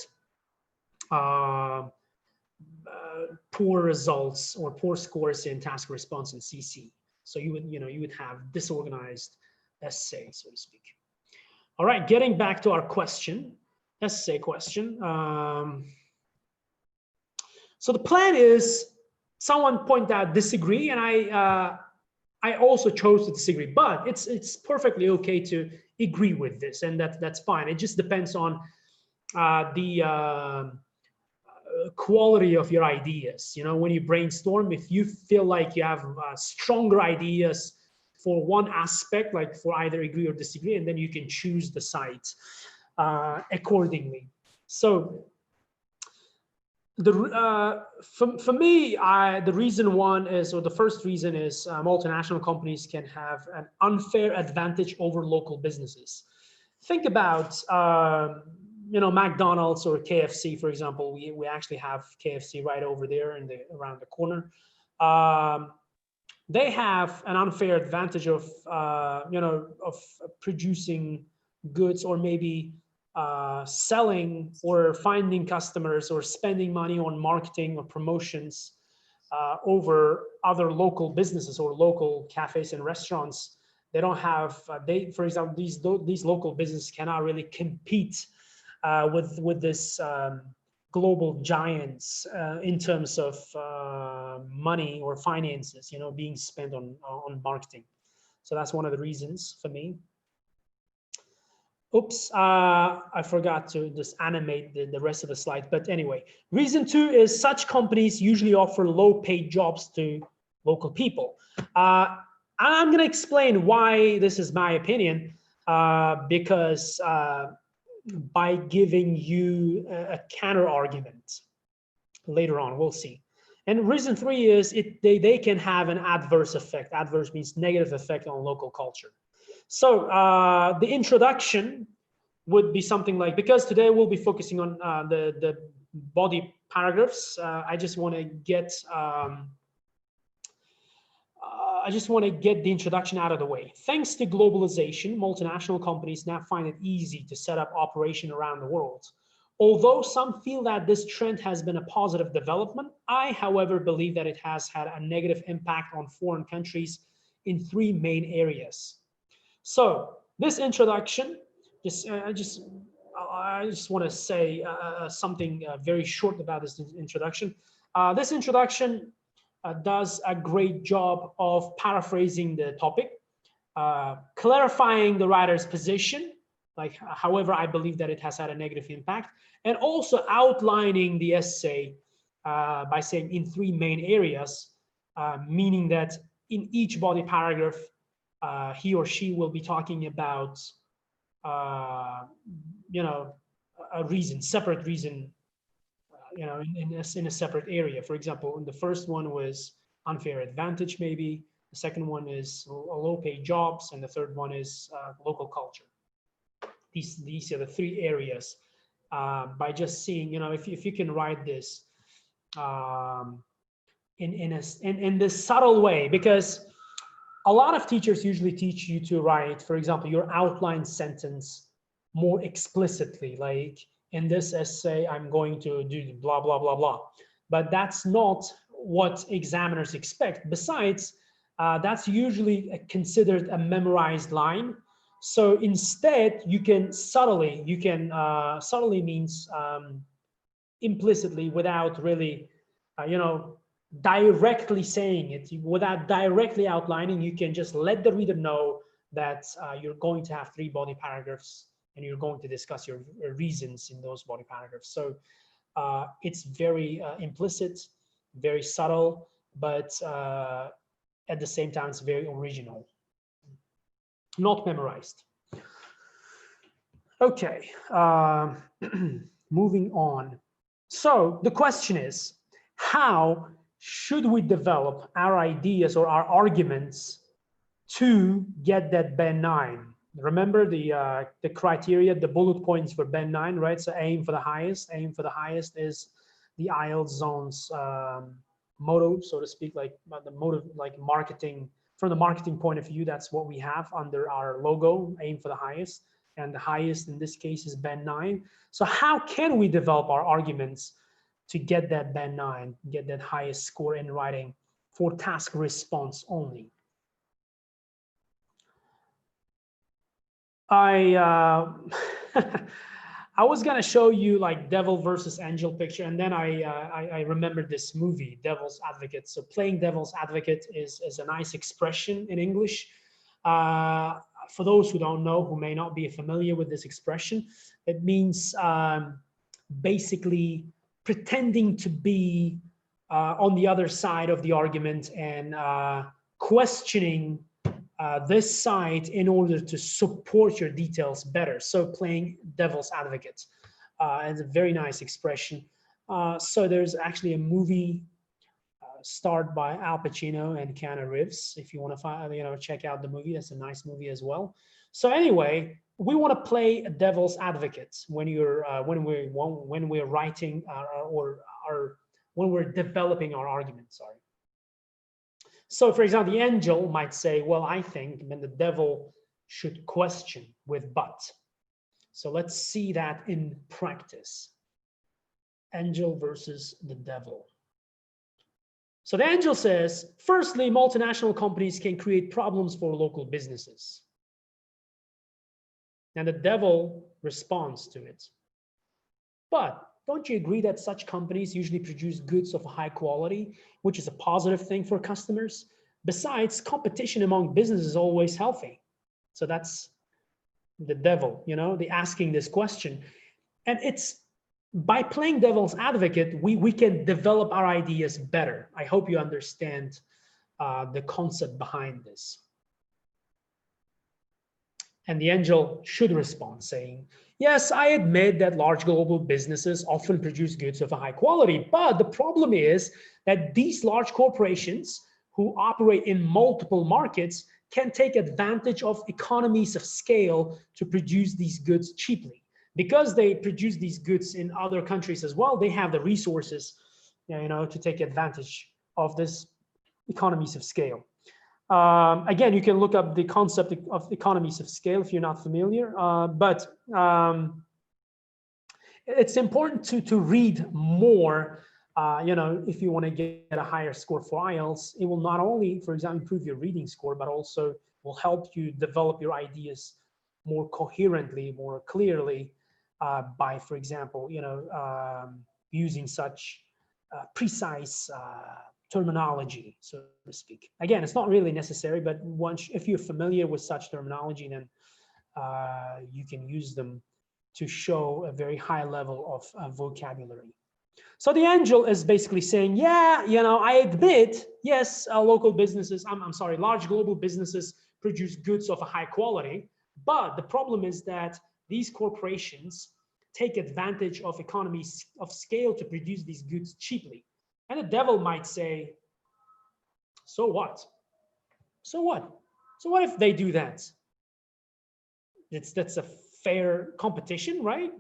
poor results or poor scores in task response and CC. So you would have disorganized essay, so to speak. All right, getting back to our question, essay question. So the plan is, someone pointed out disagree, and I also chose to disagree, but it's perfectly okay to agree with this, and that's fine. It just depends on the quality of your ideas. When you brainstorm, if you feel like you have stronger ideas for one aspect, like for either agree or disagree, and then you can choose the sides accordingly. So for me, the reason one is, or the first reason is, multinational companies can have an unfair advantage over local businesses. Think about McDonald's or KFC, for example. We actually have KFC right over there around the corner. They have an unfair advantage of producing goods, or maybe selling or finding customers or spending money on marketing or promotions over other local businesses or local cafes and restaurants They don't have, for example, these local businesses cannot really compete with this global giants in terms of money or finances, you know, being spent on marketing. So that's one of the reasons for me. Oops, I forgot to just animate the rest of the slide. But anyway, reason 2 is such companies usually offer low-paid jobs to local people. I'm going to explain why this is my opinion, because by giving you a counter argument later on, we'll see. And reason 3 is they can have an adverse effect. Adverse means negative effect on local culture. So the introduction would be something like, because today we'll be focusing on the body paragraphs, I just want to get the introduction out of the way. Thanks to globalization, multinational companies now find it easy to set up operation around the world. Although some feel that this trend has been a positive development, I, however, believe that it has had a negative impact on foreign countries in 3 main areas. So this introduction, I just want to say something very short about this introduction. This introduction does a great job of paraphrasing the topic, clarifying the writer's position, like however I believe that it has had a negative impact, and also outlining the essay by saying in 3 main areas, meaning that in each body paragraph, he or she will be talking about, you know, a reason, separate reason, you know, in a separate area. For example, the first one was unfair advantage, maybe. The second one is low-paid jobs, and the third one is local culture. These are the 3 areas. By just seeing, you know, if you can write this in this subtle way, because a lot of teachers usually teach you to write, for example, your outline sentence more explicitly, like in this essay, I'm going to do blah, blah, blah, blah. But that's not what examiners expect. Besides, that's usually considered a memorized line. So instead, you can subtly, subtly means implicitly, without really, you know, directly saying it, without directly outlining, you can just let the reader know that you're going to have 3 body paragraphs and you're going to discuss your reasons in those body paragraphs. So it's very implicit, very subtle, but at the same time, it's very original, not memorized. Okay, moving on. So the question is, how should we develop our ideas or our arguments to get that band 9? Remember the criteria, the bullet points for band 9, right? So aim for the highest. Aim for the highest is the IELTS zone's motto, so to speak, like the motive, like marketing. From the marketing point of view, that's what we have under our logo, aim for the highest. And the highest in this case is band 9. So how can we develop our arguments to get that band 9, get that highest score in writing for task response only? I was gonna show you like devil versus angel picture, and then I remembered this movie, Devil's Advocate. So playing devil's advocate is a nice expression in English. For those who don't know, who may not be familiar with this expression, it means basically pretending to be on the other side of the argument and questioning this side in order to support your details better. So playing devil's advocate is a very nice expression. So there's actually a movie starred by Al Pacino and Keanu Reeves. If you want to find, you know, check out the movie, that's a nice movie as well. So anyway, we want to play a devil's advocate when you're when we're writing when we're developing our argument. Sorry. So, for example, the angel might say, "Well, I think then the devil should question with but." So let's see that in practice. Angel versus the devil. So the angel says, firstly, multinational companies can create problems for local businesses. And the devil responds to it. But don't you agree that such companies usually produce goods of a high quality, which is a positive thing for customers? Besides, competition among businesses is always healthy. So that's the devil, you know, the asking this question. And it's by playing devil's advocate, we can develop our ideas better. I hope you understand the concept behind this. And the angel should respond saying, yes, I admit that large global businesses often produce goods of a high quality, but the problem is that these large corporations who operate in multiple markets can take advantage of economies of scale to produce these goods cheaply. Because they produce these goods in other countries as well, they have the resources, you know, to take advantage of this economies of scale. Again, you can look up the concept of economies of scale if you're not familiar, but it's important to read more, you know, if you want to get a higher score for IELTS. It will not only, for example, improve your reading score, but also will help you develop your ideas more coherently, more clearly, by, for example, you know, using such precise terminology, so to speak. Again, it's not really necessary, but once, if you're familiar with such terminology, then you can use them to show a very high level of vocabulary. So the angel is basically saying, yeah, you know, I admit, yes, local businesses, I'm sorry, large global businesses produce goods of a high quality, but the problem is that these corporations take advantage of economies of scale to produce these goods cheaply. And the devil might say, so what? So what? So what if they do that? That's a fair competition, right?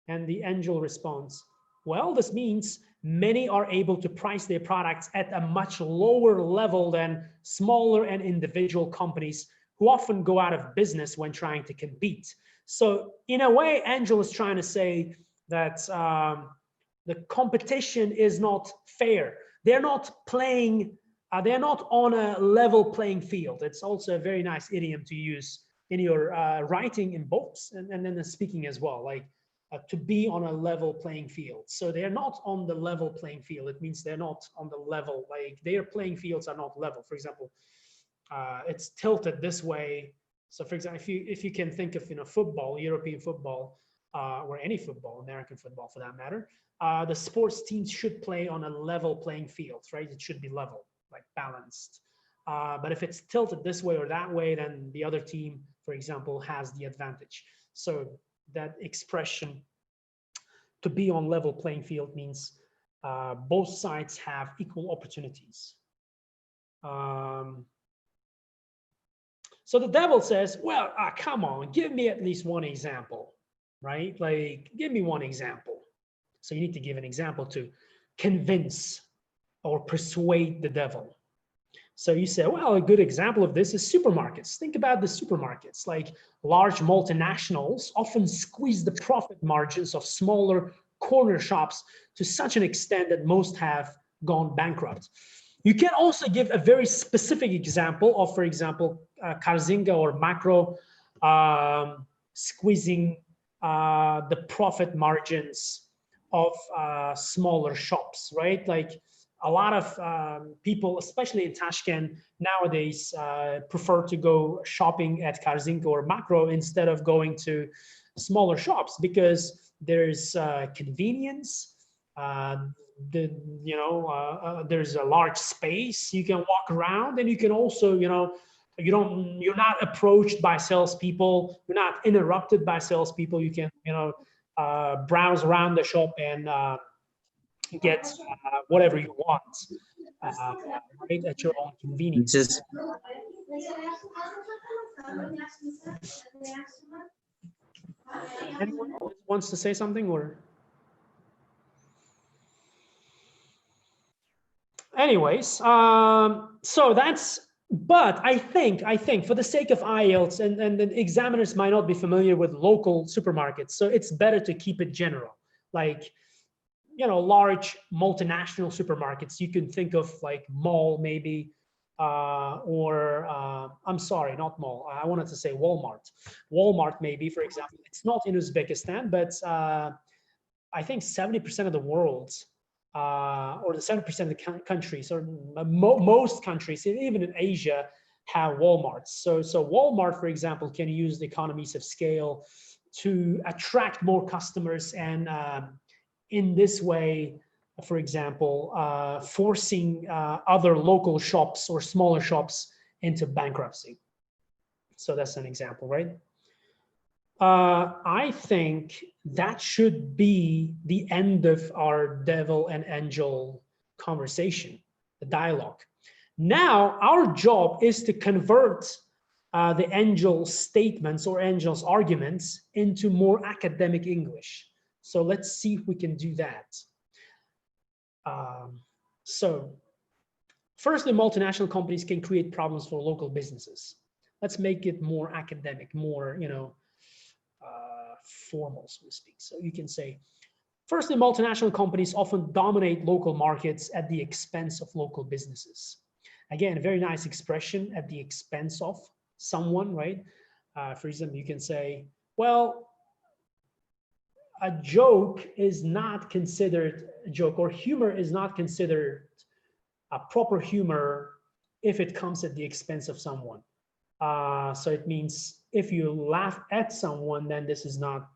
And the angel responds, well, this means many are able to price their products at a much lower level than smaller and individual companies who often go out of business when trying to compete. So in a way, angel is trying to say that the competition is not fair. They're not playing, they're not on a level playing field. It's also a very nice idiom to use in your writing in books and then speaking as well, like to be on a level playing field. So they're not on the level playing field. It means they're not on the level, like their playing fields are not level. For example, it's tilted this way. So for example, if you can think of, you know, football, European football, or any football, American football for that matter, the sports teams should play on a level playing field, right? It should be level, like balanced. But if it's tilted this way or that way, then the other team, for example, has the advantage. So that expression, to be on level playing field, means both sides have equal opportunities. So the devil says, well, come on, give me at least one example, right? Like, give me one example. So you need to give an example to convince or persuade the devil. So you say, well, a good example of this is supermarkets. Think about the supermarkets. Like, large multinationals often squeeze the profit margins of smaller corner shops to such an extent that most have gone bankrupt. You can also give a very specific example of, for example, Karzinga or Macro squeezing the profit margins of smaller shops, right? Like, a lot of people, especially in Tashkent nowadays, prefer to go shopping at Karzinka or Makro instead of going to smaller shops, because there's convenience. There's a large space you can walk around, and you can also, you know, you're not approached by salespeople, you're not interrupted by salespeople. You can, you know, browse around the shop and get whatever you want, right, at your own convenience. Anyone else wants to say something, or? Anyways, so that's, but I think for the sake of IELTS, and the examiners might not be familiar with local supermarkets, so it's better to keep it general. Like, large multinational supermarkets. You can think of like mall maybe, or I'm sorry, not mall. I wanted to say Walmart. Walmart maybe, for example. It's not in Uzbekistan, but I think 70% of the world, or the 70% of the countries, or most countries, even in Asia, have Walmarts. So Walmart, for example, can use the economies of scale to attract more customers, and in this way, for example, forcing other local shops or smaller shops into bankruptcy. So that's an example, right? I think that should be the end of our devil and angel conversation, the dialogue. Now, our job is to convert the angel's statements or angel's arguments into more academic English. So let's see if we can do that. So firstly, multinational companies can create problems for local businesses. Let's make it more academic, more, formal, so to speak. So you can say, firstly, multinational companies often dominate local markets at the expense of local businesses. Again, a very nice expression, at the expense of someone, right? For example, you can say, well, a joke is not considered a joke, or humor is not considered a proper humor if it comes at the expense of someone. So it means if you laugh at someone, then this is not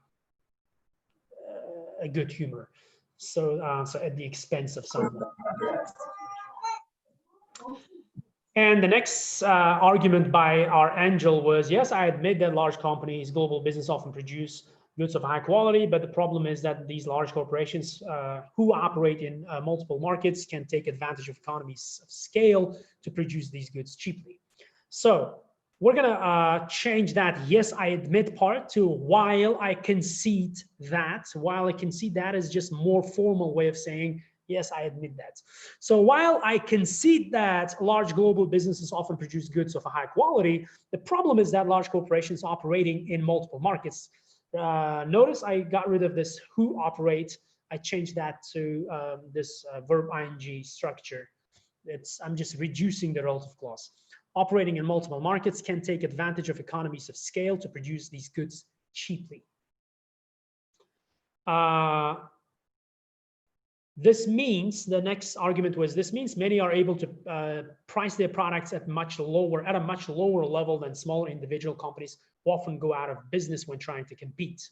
a good humor. So, so at the expense of someone. And the next argument by our angel was, yes, I admit that large companies, global business often produce goods of high quality, but the problem is that these large corporations who operate in multiple markets can take advantage of economies of scale to produce these goods cheaply. So we're gonna change that yes, I admit part to while I concede that. While I concede that is just more formal way of saying, yes, I admit that. So while I concede that large global businesses often produce goods of a high quality, the problem is that large corporations operating in multiple markets. Notice I got rid of this who operate. I changed that to this verb ing structure. I'm just reducing the relative clause. Operating in multiple markets can take advantage of economies of scale to produce these goods cheaply. This means, the next argument was, this means many are able to price their products at a much lower level than smaller individual companies who often go out of business when trying to compete.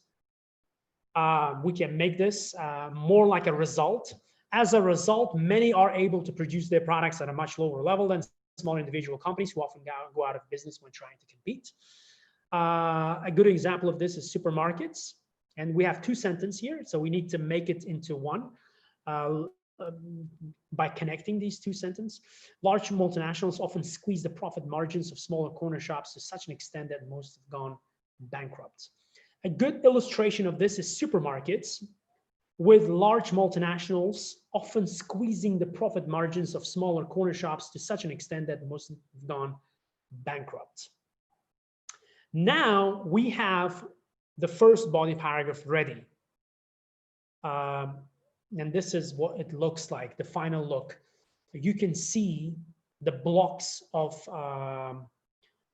We can make this more like a result. As a result, many are able to produce their products at a much lower level than small individual companies who often go out of business when trying to compete. A good example of this is supermarkets. And we have two sentences here, so we need to make it into one. By connecting these two sentences. Large multinationals often squeeze the profit margins of smaller corner shops to such an extent that most have gone bankrupt. A good illustration of this is supermarkets, with large multinationals often squeezing the profit margins of smaller corner shops to such an extent that most have gone bankrupt. Now we have the first body paragraph ready. And this is what it looks like, the final look. You can see the blocks of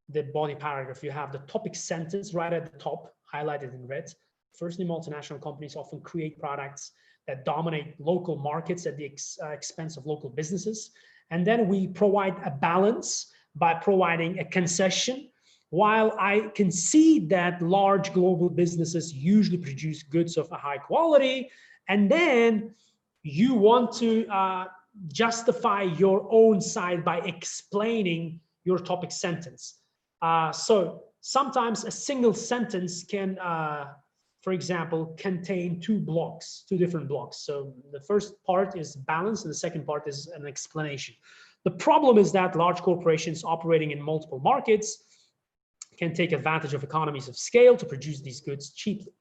the body paragraph. You have the topic sentence right at the top, highlighted in red. Firstly, multinational companies often create products that dominate local markets at the expense of local businesses. And then we provide a balance by providing a concession. While I concede that large global businesses usually produce goods of a high quality, and then you want to justify your own side by explaining your topic sentence. So sometimes a single sentence can, for example, contain two different blocks. So the first part is balance and the second part is an explanation. The problem is that large corporations operating in multiple markets can take advantage of economies of scale to produce these goods cheaply.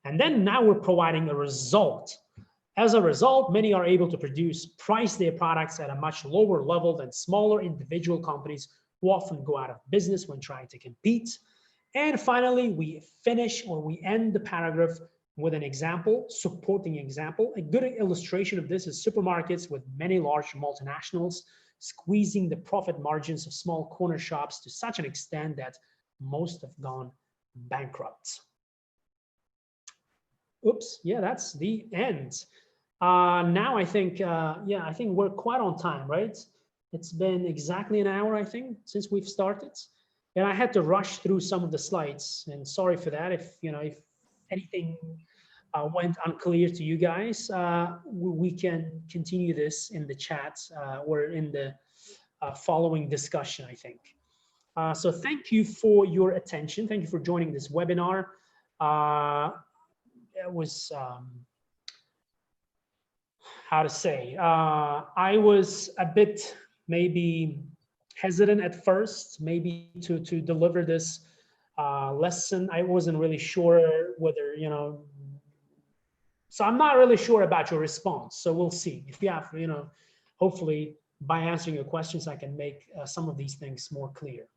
And then now we're providing a result. As a result, many are able to price their products at a much lower level than smaller individual companies who often go out of business when trying to compete. And finally, we end the paragraph with an example, supporting example. A good illustration of this is supermarkets with many large multinationals squeezing the profit margins of small corner shops to such an extent that most have gone bankrupt. Oops, yeah, that's the end. Now I think, yeah, I think we're quite on time, right? It's been exactly an hour, I think, since we've started. And I had to rush through some of the slides, and sorry for that. If, you know, if anything went unclear to you guys, we can continue this in the chat or in the following discussion, I think. So thank you for your attention. Thank you for joining this webinar. It was, how to say, I was a bit maybe hesitant at first, maybe to deliver this lesson. I wasn't really sure whether, you know, so I'm not really sure about your response. So we'll see. If you have, you know, hopefully by answering your questions, I can make some of these things more clear.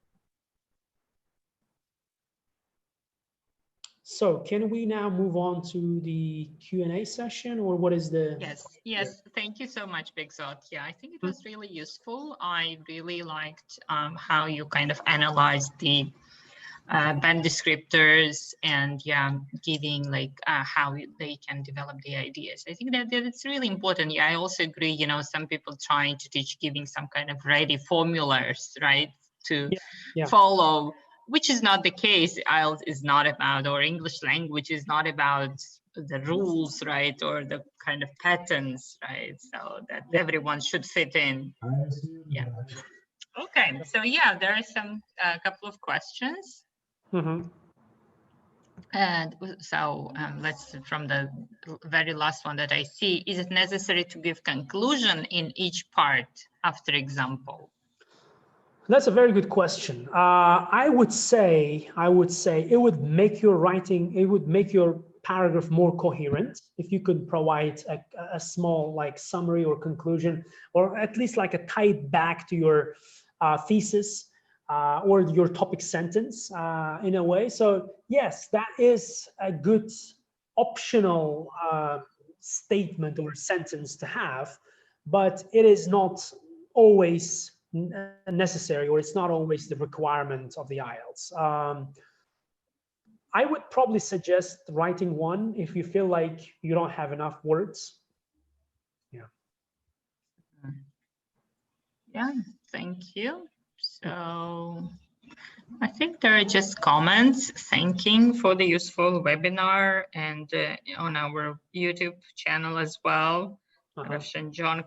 So can we now move on to the Q&A session, or what is the? Yes. Thank you so much, Bekzod. Yeah, I think it was really useful. I really liked how you kind of analyzed the band descriptors and giving like how they can develop the ideas. I think that it's really important. Yeah, I also agree, you know, some people trying to teach giving some kind of ready formulas, right, to follow, which is not the case. IELTS is not about, or English language is not about the rules, right, or the kind of patterns, right, so that everyone should fit in. Yeah. Okay, so yeah, there are some couple of questions. And so let's, from the very last one that I see, is it necessary to give conclusion in each part after example? That's a very good question. I would say it would make your writing, it would make your paragraph more coherent if you could provide a small like summary or conclusion, or at least like a tied back to your thesis or your topic sentence in a way. So yes, that is a good optional statement or sentence to have, but it is not always necessary, or it's not always the requirement of the IELTS. I would probably suggest writing one if you feel like you don't have enough words. Yeah, thank you. So I think there are just comments thanking for the useful webinar, and on our YouTube channel as well. Russian John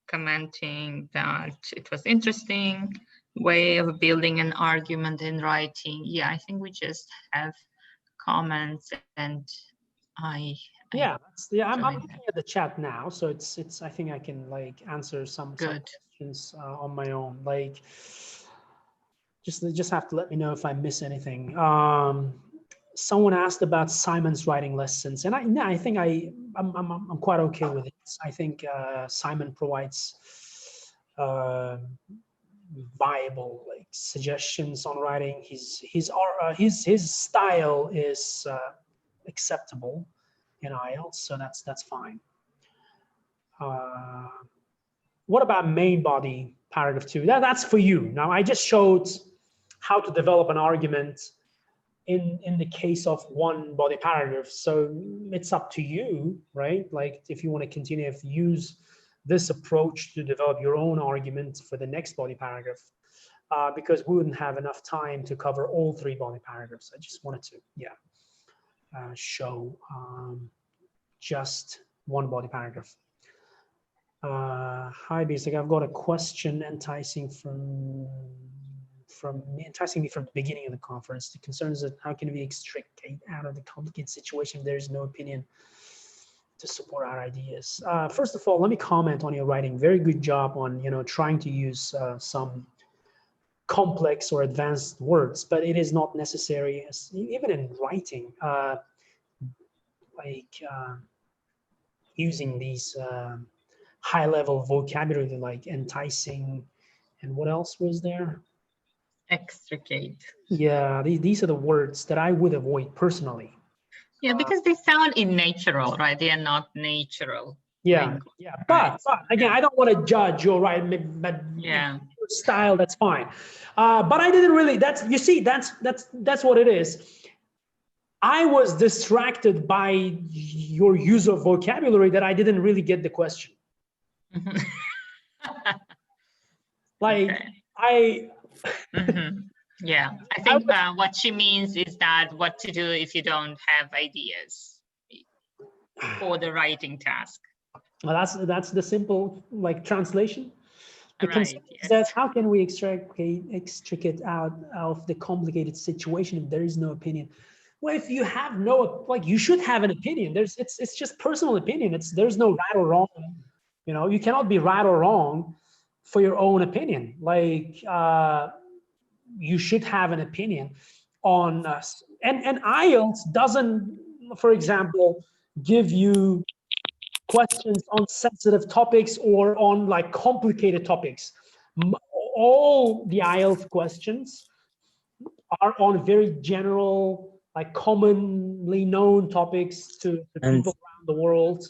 commenting that it was interesting way of building an argument in writing. Yeah, I think we just have comments, and I'm looking at the chat now, so it's I think I can like answer some questions on my own. Like, just have to let me know if I miss anything. Someone asked about Simon's writing lessons, and I think I'm quite okay with it. I think Simon provides viable like suggestions on writing. His style is acceptable in IELTS, so that's fine. What about main body paragraph 2? That's for you. Now I just showed how to develop an argument in the case of one body paragraph, so it's up to you, right? Like if you want to continue to use this approach to develop your own argument for the next body paragraph, because we wouldn't have enough time to cover all 3 body paragraphs. I just wanted to show just one body paragraph. Hi Basic, I've got a question enticing me from the beginning of the conference. The concern is that how can we extricate out of the complicated situation if there is no opinion to support our ideas? First of all, let me comment on your writing. Very good job on trying to use some complex or advanced words, but it is not necessary, even in writing, using these high-level vocabulary like enticing, and what else was there? Extricate. Yeah, these are the words that I would avoid personally. Yeah, because they sound unnatural, right? They are not natural. Yeah, language, yeah. right? But again, I don't want to judge your right, but Yeah. your style, that's fine. But I didn't really. That's, you see, that's what it is. I was distracted by your use of vocabulary that I didn't really get the question. Like Okay. I. Yeah, I think what she means is that what to do if you don't have ideas for the writing task. Well, that's the simple like translation. The Right, concept is yes. that how can we extricate out of the complicated situation if there is no opinion? Well, if you have no, like, you should have an opinion. It's just personal opinion. There's no right or wrong. You know, you cannot be right or wrong for your own opinion. Like, you should have an opinion on us. And IELTS doesn't, for example, give you questions on sensitive topics or on like complicated topics. All the IELTS questions are on very general, like commonly known topics to people around the world.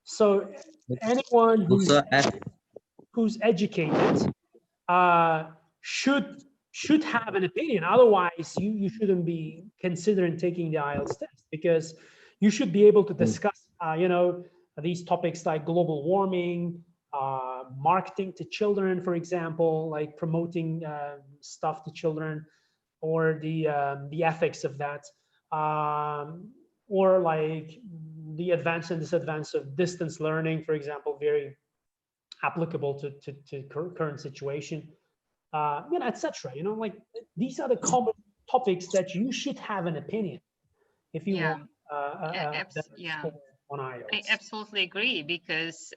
So anyone who's educated should have an opinion. Otherwise, you shouldn't be considering taking the IELTS test, because you should be able to discuss, you know, these topics like global warming, marketing to children, for example, like promoting stuff to children, or the ethics of that, or like the advance and disadvantage of distance learning, for example, very applicable to current situation, you know, etc. You know, like these are the common topics that you should have an opinion if you want Yeah, on I IELTS. absolutely agree, because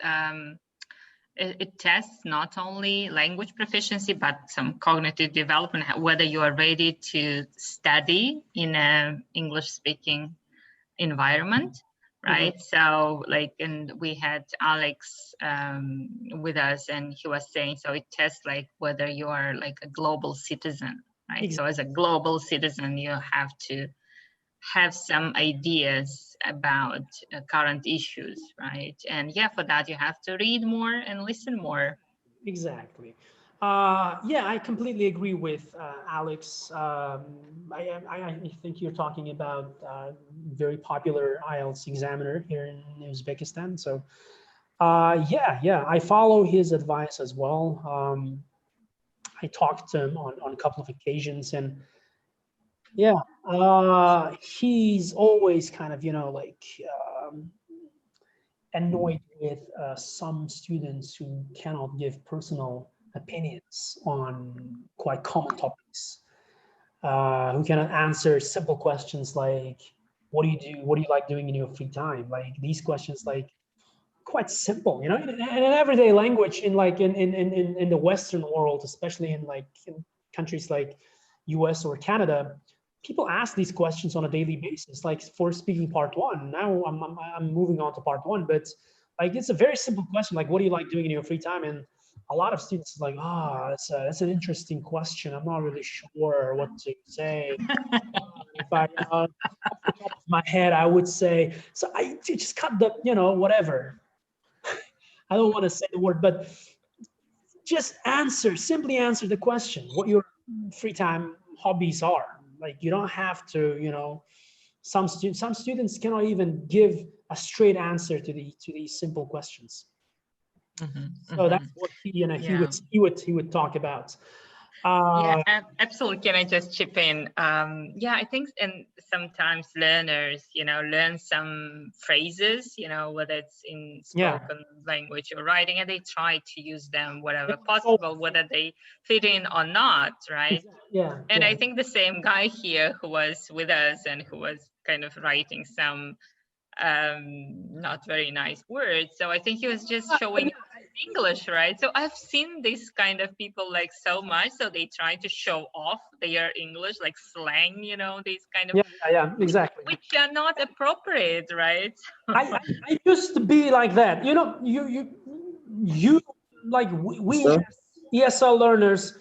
it tests not only language proficiency, but some cognitive development, whether you are ready to study in an English-speaking environment, right? So like, and we had Alex with us, and he was saying, so it tests like whether you are like a global citizen, right? Exactly. So as a global citizen, you have to have some ideas about current issues, right? And yeah, for that you have to read more and listen more. Exactly. Yeah, I completely agree with Alex. I think you're talking about very popular IELTS examiner here in Uzbekistan. So yeah, I follow his advice as well. I talked to him on a couple of occasions, and yeah, he's always kind of, you know, like annoyed with some students who cannot give personal opinions on quite common topics, who cannot answer simple questions like, what do you do? What do you like doing in your free time? Like these questions, like quite simple, you know, in everyday language, in like in the Western world, especially in like in countries like US or Canada, people ask these questions on a daily basis. Like for speaking part one, now I'm moving on to part one, but like it's a very simple question, like what do you like doing in your free time? And a lot of students are like, that's an interesting question. I'm not really sure what to say. If I, off the top of my head, I would say, so I just cut the, you know, whatever. I don't want to say the word, but just simply answer the question, what your free time hobbies are. Like you don't have to, you know, some students cannot even give a straight answer to these simple questions. So that's what he would talk about. Yeah, absolutely. Can I just chip in? Yeah, I think, and sometimes learners, you know, learn some phrases, you know, whether it's in spoken language or writing, and they try to use them wherever possible, whether they fit in or not, right? And I think the same guy here who was with us and who was kind of writing some not very nice words, so I think he was just showing English, right? So I've seen this kind of people like so much, so they try to show off their English, like slang, you know, these kind of exactly, which are not appropriate, right? I used to be like that, you know. You like we ESL learners,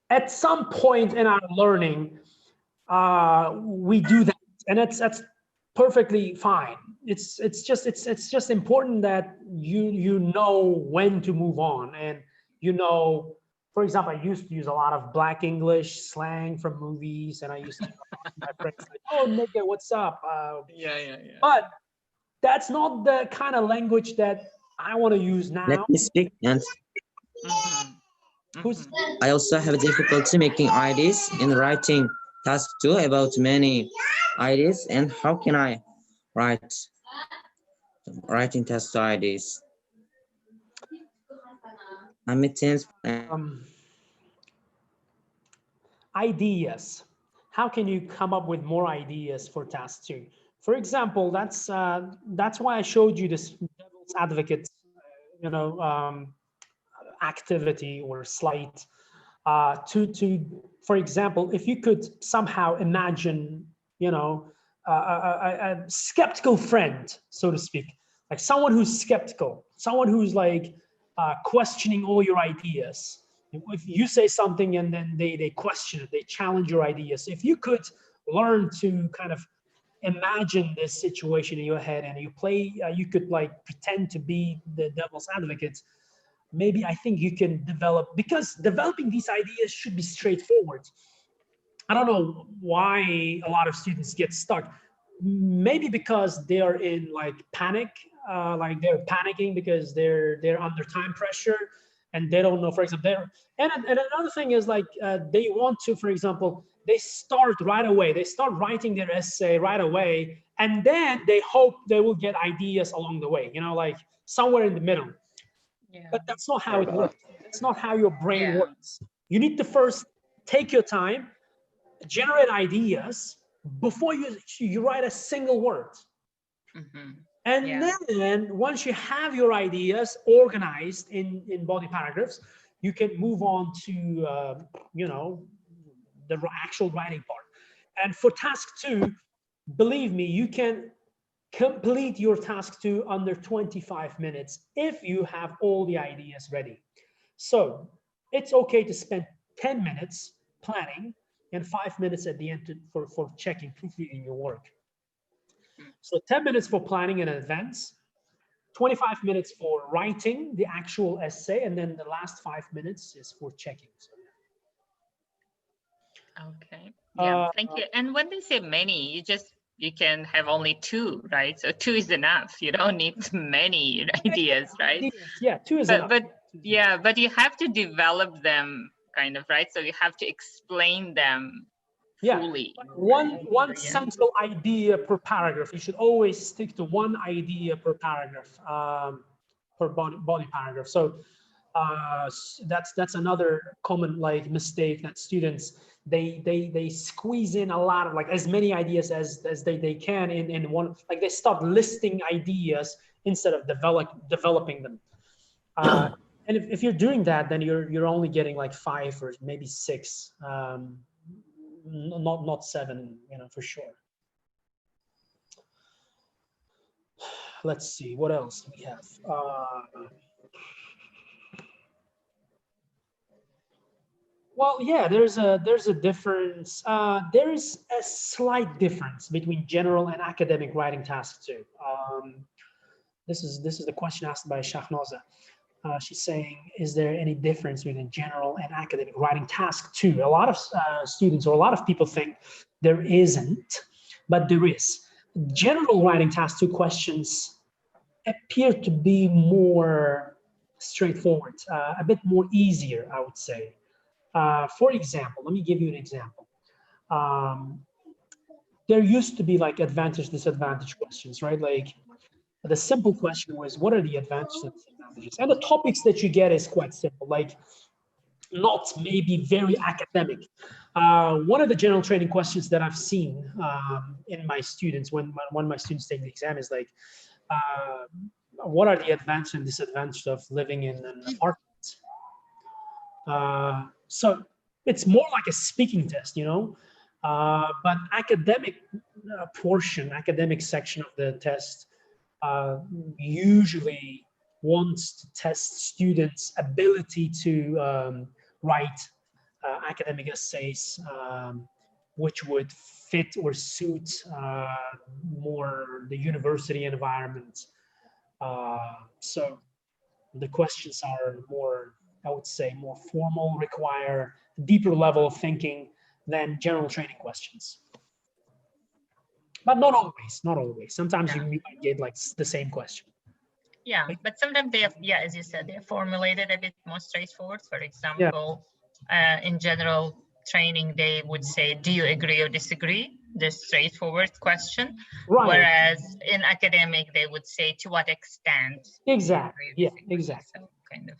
at some point in our learning, we do that, and that's perfectly fine. It's just important that you know when to move on, and you know, for example, I used to use a lot of black English slang from movies, and I used to my friends like, oh nigga, what's up? Yeah. But that's not the kind of language that I want to use now. Let me speak. And Who's I also have difficulty making ideas in writing task 2 about many ideas. And how can I writing task 2 ideas? I'm a tense. ideas? How can you come up with more ideas for task 2? For example, that's why I showed you this devil's advocate, activity or slide. For example, if you could somehow imagine, a skeptical friend, so to speak, like someone who's skeptical, someone who's like questioning all your ideas. If you say something and then they question it, they challenge your ideas. If you could learn to kind of imagine this situation in your head and you could like pretend to be the devil's advocate, maybe I think you can develop, because developing these ideas should be straightforward. I don't know why a lot of students get stuck. Maybe because they're in like panic, like they're panicking because they're under time pressure and they don't know, for example, and another thing is like they want to, for example, they start right away. They start writing their essay right away, and then they hope they will get ideas along the way, like somewhere in the middle. Yeah. But that's not how it works. That's not how your brain Yeah. works. You need to first take your time, generate ideas before you write a single word. And Yeah. then once you have your ideas organized in body paragraphs, you can move on to the actual writing part. And for task 2, believe me, you can complete your task 2 under 25 minutes if you have all the ideas ready. So it's okay to spend 10 minutes planning and 5 minutes at the end for checking, proofreading your work. So 10 minutes for planning in advance, 25 minutes for writing the actual essay, and then the last 5 minutes is for checking. So, Okay. Yeah. Thank you. And when they say many, you can have only 2, right? So 2 is enough. You don't need many ideas, right? Yeah, 2 is enough. But you have to develop them kind of, right? So you have to explain them fully. One central idea per paragraph. You should always stick to one idea per paragraph, per body paragraph. So that's another common like mistake that students they squeeze in a lot of like as many ideas as they can in one, like they start listing ideas instead of developing them. And if you're doing that, then you're only getting like 5 or maybe 6, not 7, for sure. Let's see what else we have. Well, yeah, there's a difference. There is a slight difference between general and academic writing tasks too. This is the question asked by Shahnoza. She's saying, is there any difference between general and academic writing task 2? A lot of students or a lot of people think there isn't, but there is. General writing task 2 questions appear to be more straightforward, a bit more easier, I would say. For example, let me give you an example. There used to be like advantage, disadvantage questions, right? Like the simple question was, what are the advantages and disadvantages? And the topics that you get is quite simple, like not maybe very academic. One of the general training questions that I've seen in my students, when my students take the exam, is like, what are the advantages and disadvantages of living in an apartment? So it's more like a speaking test, but academic academic section of the test usually wants to test students' ability to write academic essays which would fit or suit more the university environment. So the questions are more, I would say, more formal, require a deeper level of thinking than general training questions. But not always, not always. Sometimes you might get like the same question. Yeah, but sometimes they have, yeah, as you said, they're formulated a bit more straightforward. For example, in general training, they would say, do you agree or disagree? The straightforward question. Right. Whereas in academic, they would say, to what extent? Exactly. Yeah, exactly. So kind of.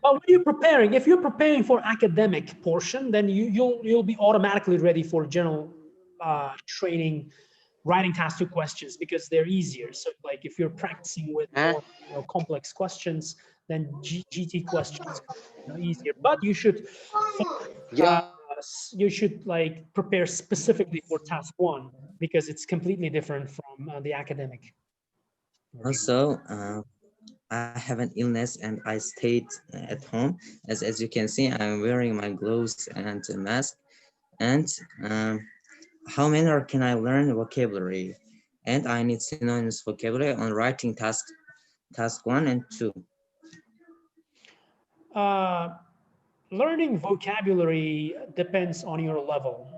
But when you're preparing, if you're preparing for academic portion, then you'll be automatically ready for general training, writing task 2 questions, because they're easier. So like if you're practicing with more complex questions, then GT questions are easier. But you should like prepare specifically for task 1, because it's completely different from the academic. Also, I have an illness and I stayed at home. As you can see, I'm wearing my gloves and a mask. And how many can I learn vocabulary? And I need synonymous vocabulary on writing task 1 and 2. Learning vocabulary depends on your level.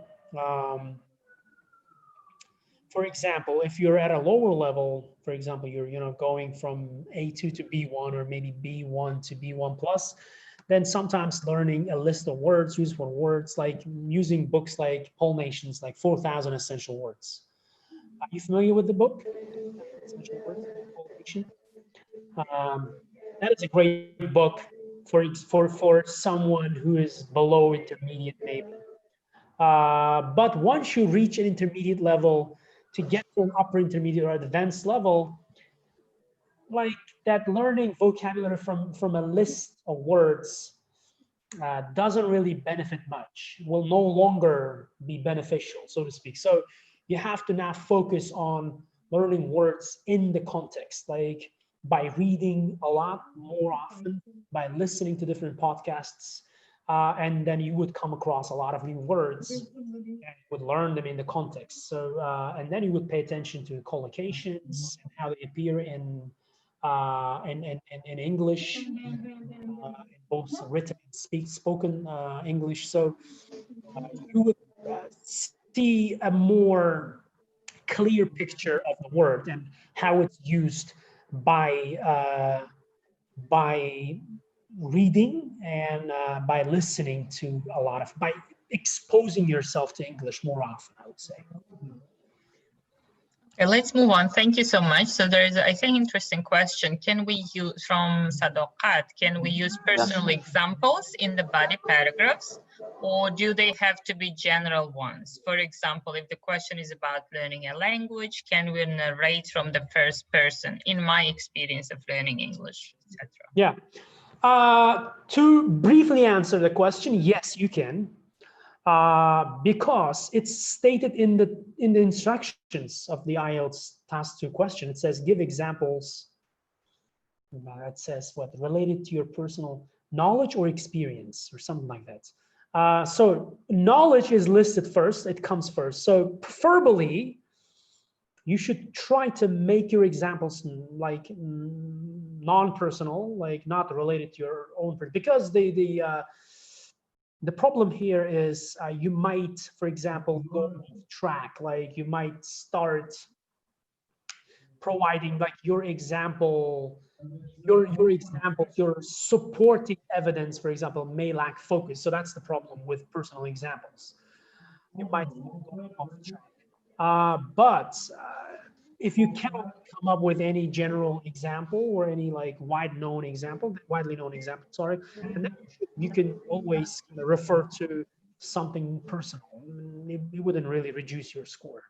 For example, if you're at a lower level, for example, you're going from A2 to B1 or maybe B1 to B1 plus, then sometimes learning a list of words, useful words, like using books like Polnations, like 4,000 Essential Words. Are you familiar with the book? Essential Words, Polnation? That is a great book for someone who is below intermediate, maybe. But once you reach an intermediate level, to get to an upper intermediate or advanced level, like that learning vocabulary from a list of words doesn't really benefit much, will no longer be beneficial, so to speak. So you have to now focus on learning words in the context, like by reading a lot more often, by listening to different podcasts, and then you would come across a lot of new words and you would learn them in the context. So, and then you would pay attention to collocations and how they appear in English, both written and spoken English. So you would see a more clear picture of the word and how it's used by reading and by listening to by exposing yourself to English more often, I would say. Okay, let's move on. Thank you so much. So there is, I think, interesting question. Can we use, from Sadokat, can we use personal examples in the body paragraphs, or do they have to be general ones? For example, if the question is about learning a language, can we narrate from the first person, in my experience of learning English, etc.? Yeah. To briefly answer the question, yes, you can. Because it's stated in the instructions of the IELTS task 2 question. It says give examples. It says what, related to your personal knowledge or experience or something like that. So knowledge is listed first, it comes first. So preferably you should try to make your examples like non-personal, like not related to your own, because the problem here is you might, for example, go off track. Like you might start providing like your example, your supporting evidence, for example, may lack focus. So that's the problem with personal examples. You might go off track. But if you cannot come up with any general example or any like widely known example, sorry, and then you can always refer to something personal. It wouldn't really reduce your score.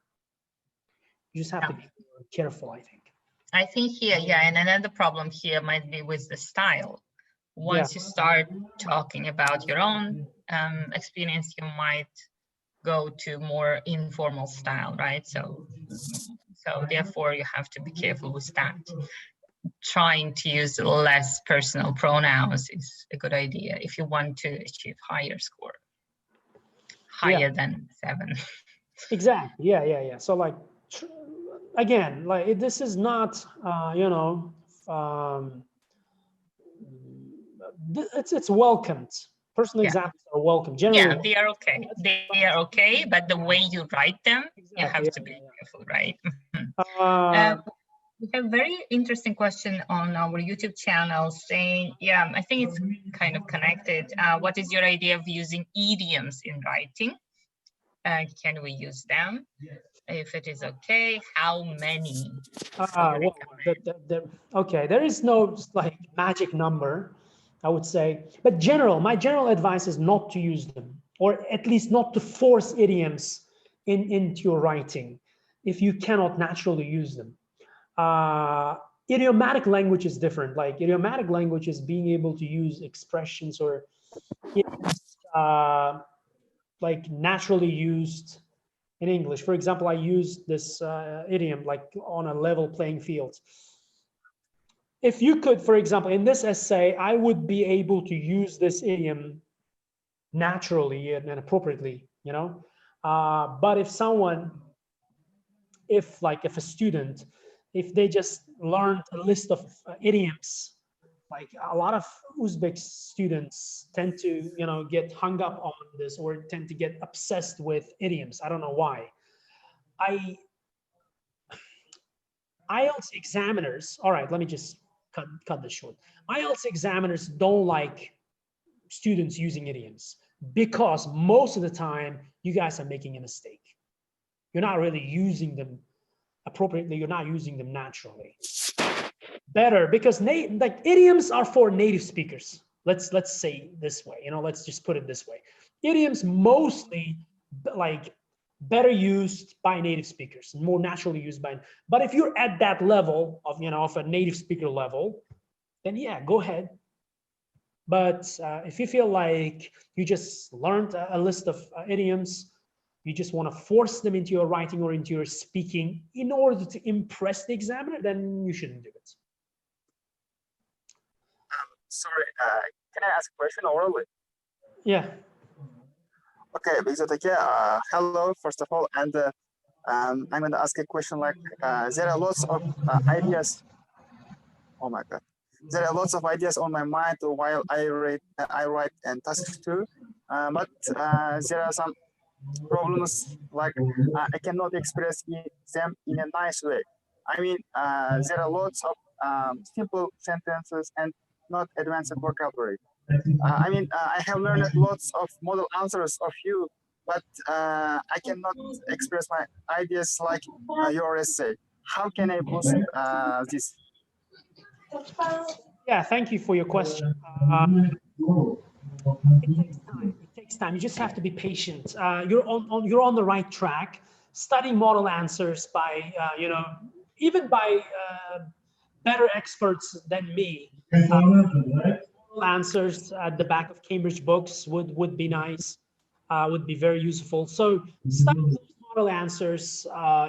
You just have to be careful, I think. I think here, yeah, and another problem here might be with the style. Once you start talking about your own experience, you might go to more informal style, right? So therefore you have to be careful with that. Trying to use less personal pronouns is a good idea if you want to achieve higher score. higher than 7. Exactly. Yeah. So like, again, like this is not, you know, it's welcomed. Personal Yeah. exams are welcome. Generally, Yeah, they are okay. They are okay, but the way you write them, you have to be careful, right? We have very interesting question on our YouTube channel saying, yeah, I think it's kind of connected. What is your idea of using idioms in writing? Can we use them? If it is okay, how many? well, okay, there is no like magic number, I would say, but my general advice is not to use them, or at least not to force idioms into your writing if you cannot naturally use them. Idiomatic language is different. Like idiomatic language is being able to use expressions or like naturally used in English. For example, I use this idiom like on a level playing field. If you could, for example, in this essay, I would be able to use this idiom naturally and appropriately, you know. But if a student, if they just learned a list of idioms, like a lot of Uzbek students tend to, you know, get hung up on this or tend to get obsessed with idioms. I don't know why. IELTS examiners, all right, let me just cut this short. IELTS examiners don't like students using idioms because most of the time you guys are making a mistake. You're not really using them appropriately. You're not using them naturally. Better, because like idioms are for native speakers. Let's say this way, you know, let's just put it this way. Idioms mostly like better used by native speakers, more naturally used by, but if you're at that level of, you know, of a native speaker level, then yeah, go ahead. But if you feel like you just learned a list of idioms, you just want to force them into your writing or into your speaking in order to impress the examiner, then you shouldn't do it. Sorry, can I ask a question orally? Yeah. Okay, Bekzod, hello, first of all, and I'm going to ask a question like, there are lots of ideas. Oh my God. There are lots of ideas on my mind while I write and Thesis too, but there are some problems like I cannot express them in a nice way. I mean, there are lots of simple sentences and not advanced vocabulary. I mean, I have learned lots of model answers of you, but I cannot express my ideas like your essay. How can I boost this? Yeah, thank you for your question. It takes time. It takes time. You just have to be patient. You're on the right track. Studying model answers by you know, even by better experts than me. Model answers at the back of Cambridge books would be nice. Would be very useful. So studying those model answers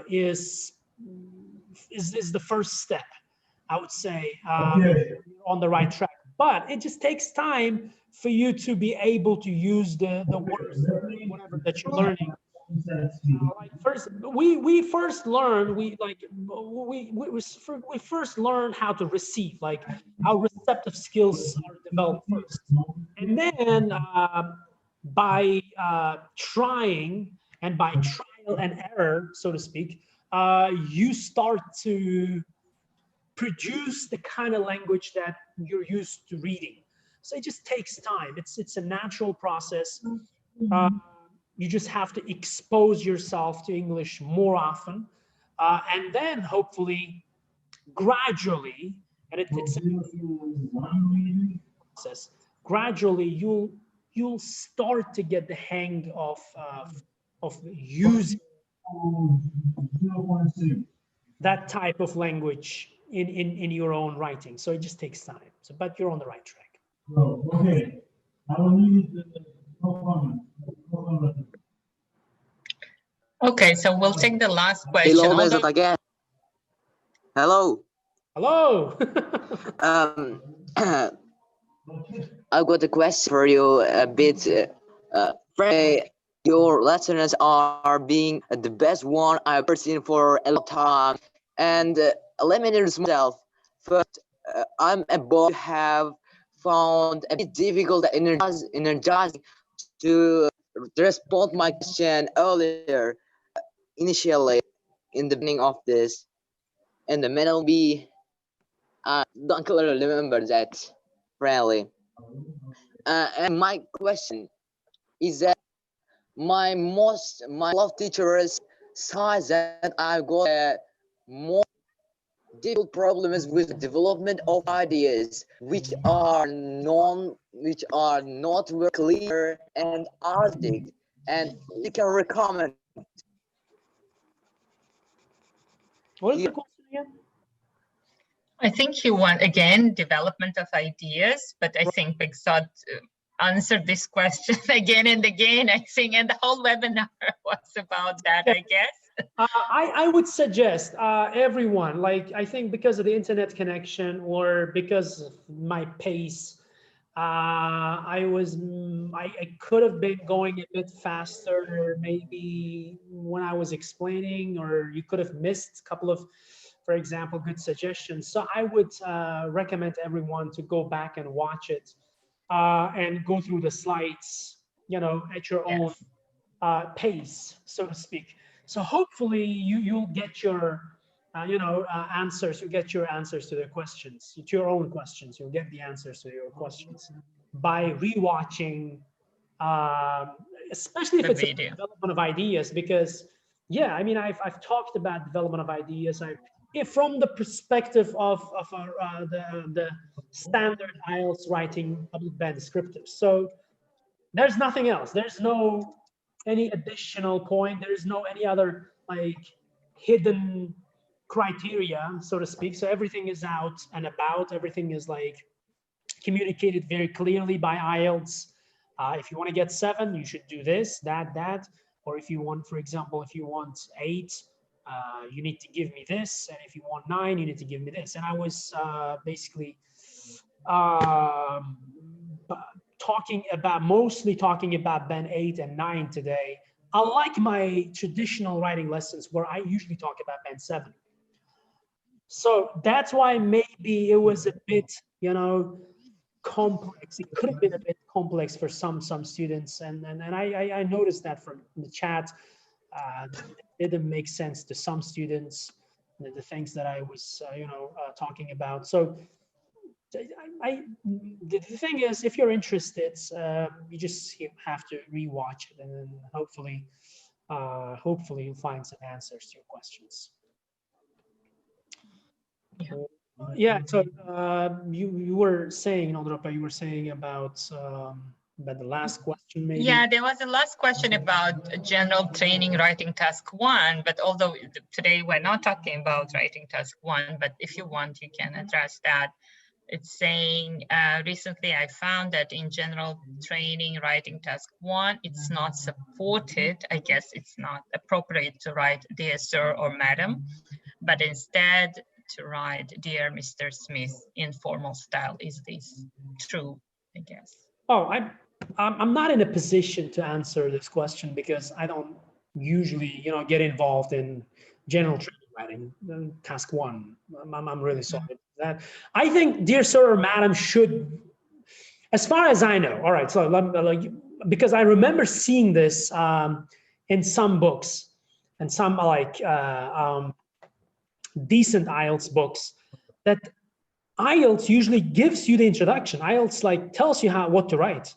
is the first step, I would say, on the right track. But it just takes time for you to be able to use the words, whatever that you're learning. Like first, we first learn we first learn how to receive, like our receptive skills are developed first, and then by trying and by trial and error, so to speak, you start to produce the kind of language that you're used to reading. So it just takes time. It's a natural process. You just have to expose yourself to English more often, and then hopefully, gradually, and it's a process. Gradually, you'll start to get the hang of using that type of language in your own writing. So it just takes time. So, but you're on the right track. Okay. Okay, so we'll take the last question. Hello, Bekzod again. Hello. Hello. I've got a question for you, a bit Your lessons are being the best one I've ever seen for a long time. And let me introduce myself. First, I'm a boy who have found a bit difficult and energizing to respond my question earlier, initially in the beginning of this. And the middle be, don't clearly remember that, really. And my question is that my love teachers says that I got a more difficult problems with development of ideas which are not very clear and artistic, and you can recommend. What is Yeah. the question again? I think you want, again, development of ideas, but I think Bekzod answered this question again and again, I think, and the whole webinar was about that, I guess. I would suggest everyone, like, I think because of the internet connection or because of my pace, I could have been going a bit faster, maybe when I was explaining, or you could have missed a couple of, for example, good suggestions. So I would recommend everyone to go back and watch it and go through the slides, you know, at your own pace, so to speak. So hopefully you'll get your answers. You get your answers to the questions, to your own questions. You'll get the answers to your questions by rewatching, especially if The it's a video. development of ideas. Because yeah, I mean, I've talked about development of ideas. From the perspective of the standard IELTS writing public band descriptors. So there's nothing else. There's no any additional point. There's no any other like hidden criteria, so to speak. So everything is out and about. Everything is like communicated very clearly by IELTS. If you want to get 7, you should do this, that. Or if you want, for example, if you want 8, you need to give me this. And if you want 9, you need to give me this. And I was basically mostly talking about band 8 and 9 today. Unlike my traditional writing lessons where I usually talk about band 7. So that's why maybe it was a bit, complex. It could have been a bit complex for some students, and I noticed that from the chat. It didn't make sense to some students, the things that I was talking about. So the thing is, if you're interested, you just have to rewatch it, and then hopefully you'll find some answers to your questions. Yeah. So you were saying, Nodropa, you were saying about the last question, maybe. Yeah, there was a last question about general training writing task 1, but although today we're not talking about writing task 1, but if you want, you can address that. It's saying, recently I found that in general training writing task 1, it's not supported. I guess it's not appropriate to write dear sir or madam, but instead to write dear Mr. Smith in formal style. Is this true, I guess? Oh, I'm not in a position to answer this question because I don't usually, get involved in general training writing, task 1. I'm really sorry about that. I think dear sir or madam should, as far as I know. All right, so because I remember seeing this in some books and some decent IELTS books, that IELTS usually gives you the introduction. IELTS tells you what to write,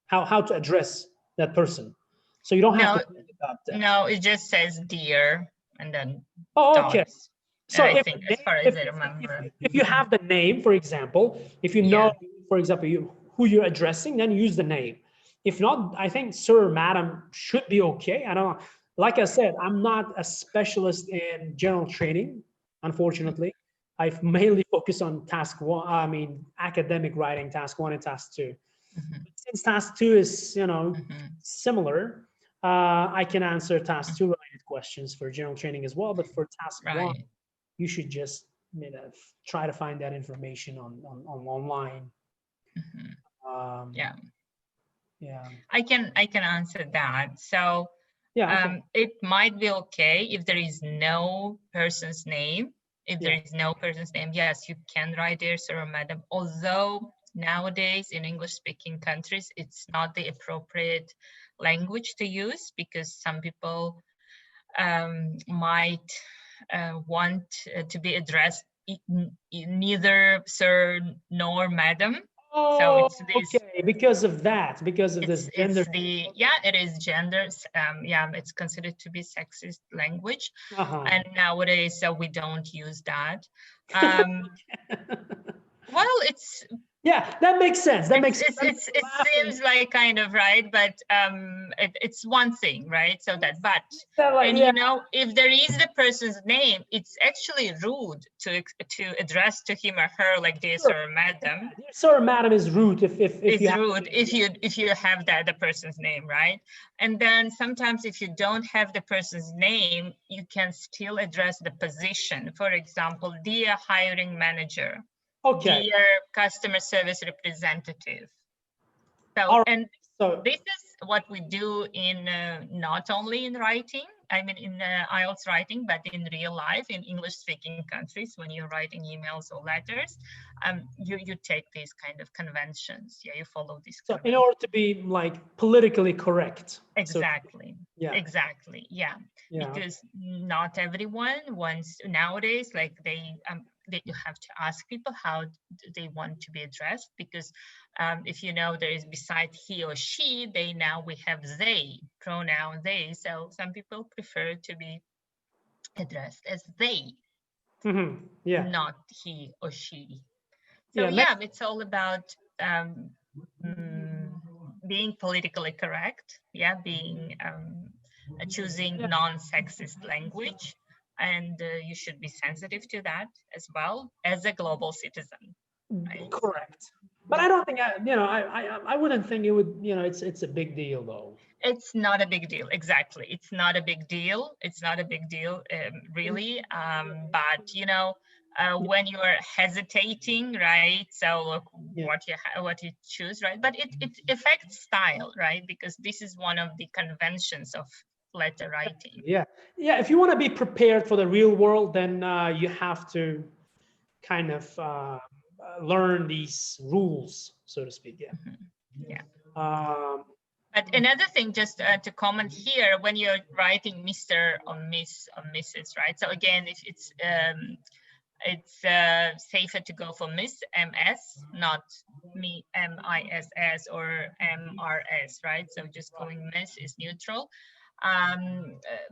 how to address that person. So you don't have to think about that. No, it just says dear and then okay. dots. So I think, as far as I remember, if you have the name, for example, if you know, for example, who you're addressing, then use the name. If not, I think sir or madam should be okay. I don't know. Like I said, I'm not a specialist in general training, unfortunately. I've mainly focused on task 1. I mean, academic writing, task 1 and task 2. Since task 2 is, similar, I can answer task 2 related questions for general training as well. But for task 1, you should just try to find that information on online. Yeah. I can answer that. So Yeah. Okay. it might be okay if there is no person's name. If there Yeah. is no person's name, yes, you can write dear sir or madam. Although nowadays in English-speaking countries, it's not the appropriate language to use because some people might want to be addressed neither sir nor madam. So Oh, it's this. okay. Because of that, because of this gender. It's the, yeah, it is gender. Yeah, it's considered to be sexist language, and nowadays we don't use that. Well, it's, yeah, that makes sense. That makes sense. it seems like kind of right, but it's one thing, right? So that, but and yeah. you know, if there is the person's name, it's actually rude to address to him or her like dear sir or madam. Dear sir or madam is rude if It's you have, rude if you have the person's name, right? And then sometimes if you don't have the person's name, you can still address the position. For example, dear hiring manager, okay. dear customer service representative. So, All right. and So this is what we do in not only in writing, I mean in IELTS writing, but in real life in English-speaking countries, when you're writing emails or letters, you take these kind of conventions. Yeah, you follow these. so in order to be like politically correct. Exactly. So, yeah. Exactly. Yeah. Yeah. Because not everyone wants nowadays, like they you have to ask people how they want to be addressed, because if you know there is beside he or she, we have they, pronoun they. So some people prefer to be addressed as they, Yeah. not he or she. So Yeah, yeah, it's all about being politically correct. Yeah, being choosing non-sexist language, and you should be sensitive to that as well as a global citizen. Right? correct. But I don't think I wouldn't think it would, it's a big deal though. It's not a big deal. Exactly. It's not a big deal. It's not a big deal, really. But when you are hesitating, right? So what you choose, right? But it affects style, right? Because this is one of the conventions of letter writing. Yeah. Yeah. If you want to be prepared for the real world, then you have to kind of learn these rules, so to speak. Yeah. Yeah. But another thing, just to comment here, when you're writing Mr. or Miss or Mrs., right? So again, if it's safer to go for Miss, MS, not me, MISS or MRS, right? So just going Miss is neutral.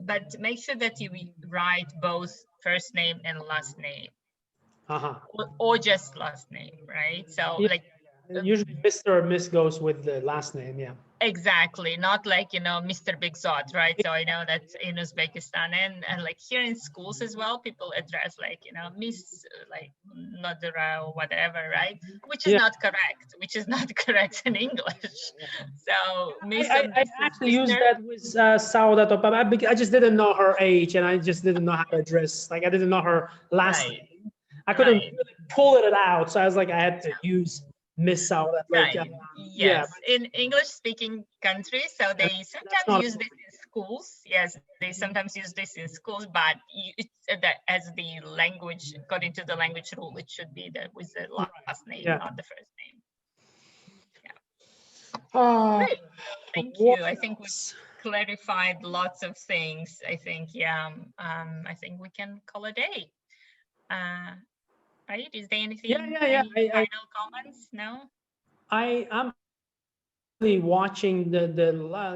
But make sure that you write both first name and last name. Or just last name, right? So like usually Mr. or Miss goes with the last name, yeah. Exactly, not like Mr. Bekzod, right? So I know that's in Uzbekistan, and like here in schools as well, people address like Miss like Nadira or whatever, right? Which is not correct. Which is not correct in English. So Miss. I actually used that with Saudat. I just didn't know her age, and I just didn't know how to address. Like I didn't know her last name. I couldn't really pull it out, so I was like, I had to use Miss Saudat. Like, yes, in English-speaking countries, so they sometimes use this in schools. Yes, they sometimes use this in schools, but it's as the language, according to the language rule, it should be with the last name, not the first name. Yeah. Great. Thank you. I think we clarified lots of things. I think, I think we can call a day. Right? Is there anything? Any final comments? No. I'm really watching the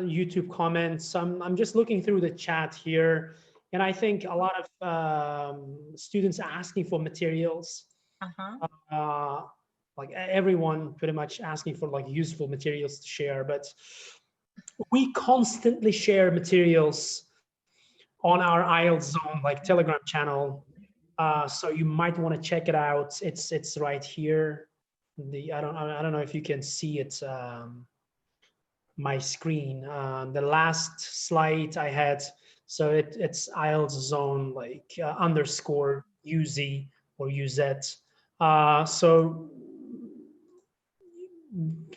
YouTube comments. I'm just looking through the chat here, and I think a lot of students asking for materials. Like everyone pretty much asking for like useful materials to share, but we constantly share materials on our IELTS Zone like Telegram channel. So you might want to check it out. It's right here. I don't know if you can see it. My screen. The last slide I had. So it's IELTS Zone like underscore UZ or UZ. So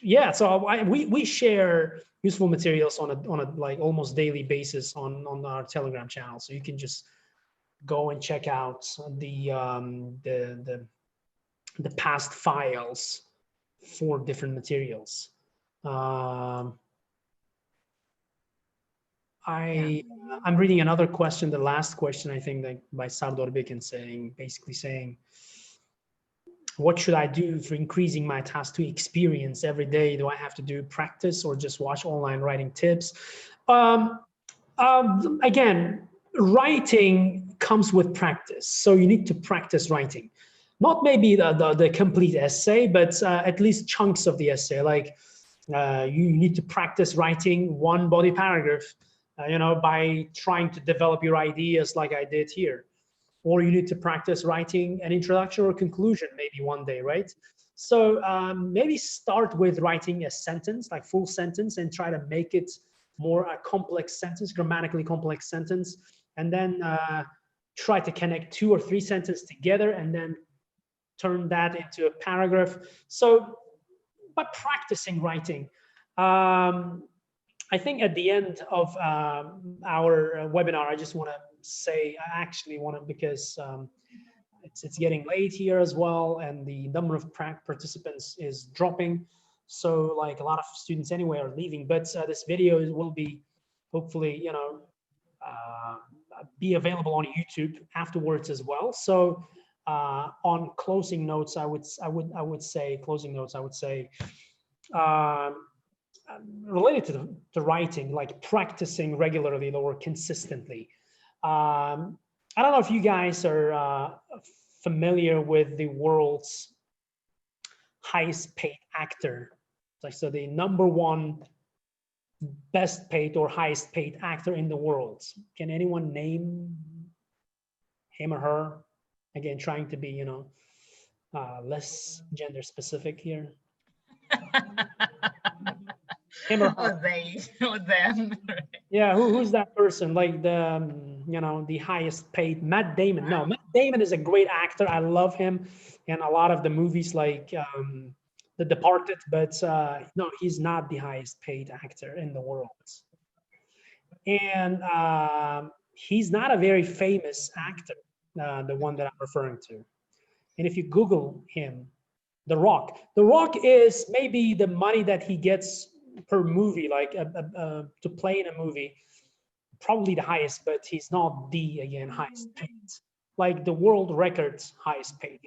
yeah, so we share useful materials on a like almost daily basis on our Telegram channel. So you can just go and check out the past files for different materials. I'm reading another question, the last question, I think, that by Sardor Bekin, basically saying, what should I do for increasing my task to experience every day? Do I have to do practice or just watch online writing tips? Again, writing comes with practice. So you need to practice writing. Not maybe the complete essay, but at least chunks of the essay. Like you need to practice writing one body paragraph, by trying to develop your ideas like I did here. Or you need to practice writing an introduction or conclusion maybe one day, right? So maybe start with writing a sentence, like full sentence, and try to make it more a complex sentence, grammatically complex sentence, and then try to connect 2 or 3 sentences together and then turn that into a paragraph. So by practicing writing, I think at the end of our webinar, I just want to say, I actually want to, because it's getting late here as well, and the number of participants is dropping. So like a lot of students anyway are leaving, but this video will be hopefully, be available on YouTube afterwards as well. So on closing notes, I would say related to writing, like practicing regularly or consistently. I don't know if you guys are familiar with the world's highest paid actor. So the #1 best paid or highest paid actor in the world. Can anyone name him or her? Again, trying to be, less gender specific here. Him or her. Or they, or them. Yeah, who's that person? Like the, the highest paid, Matt Damon. No, Matt Damon is a great actor. I love him in a lot of the movies like The Departed, but no, he's not the highest paid actor in the world. And he's not a very famous actor, the one that I'm referring to. And if you Google him, The Rock is maybe the money that he gets per movie, like to play in a movie, probably the highest, but he's not the, again, highest paid, like the world records highest paid,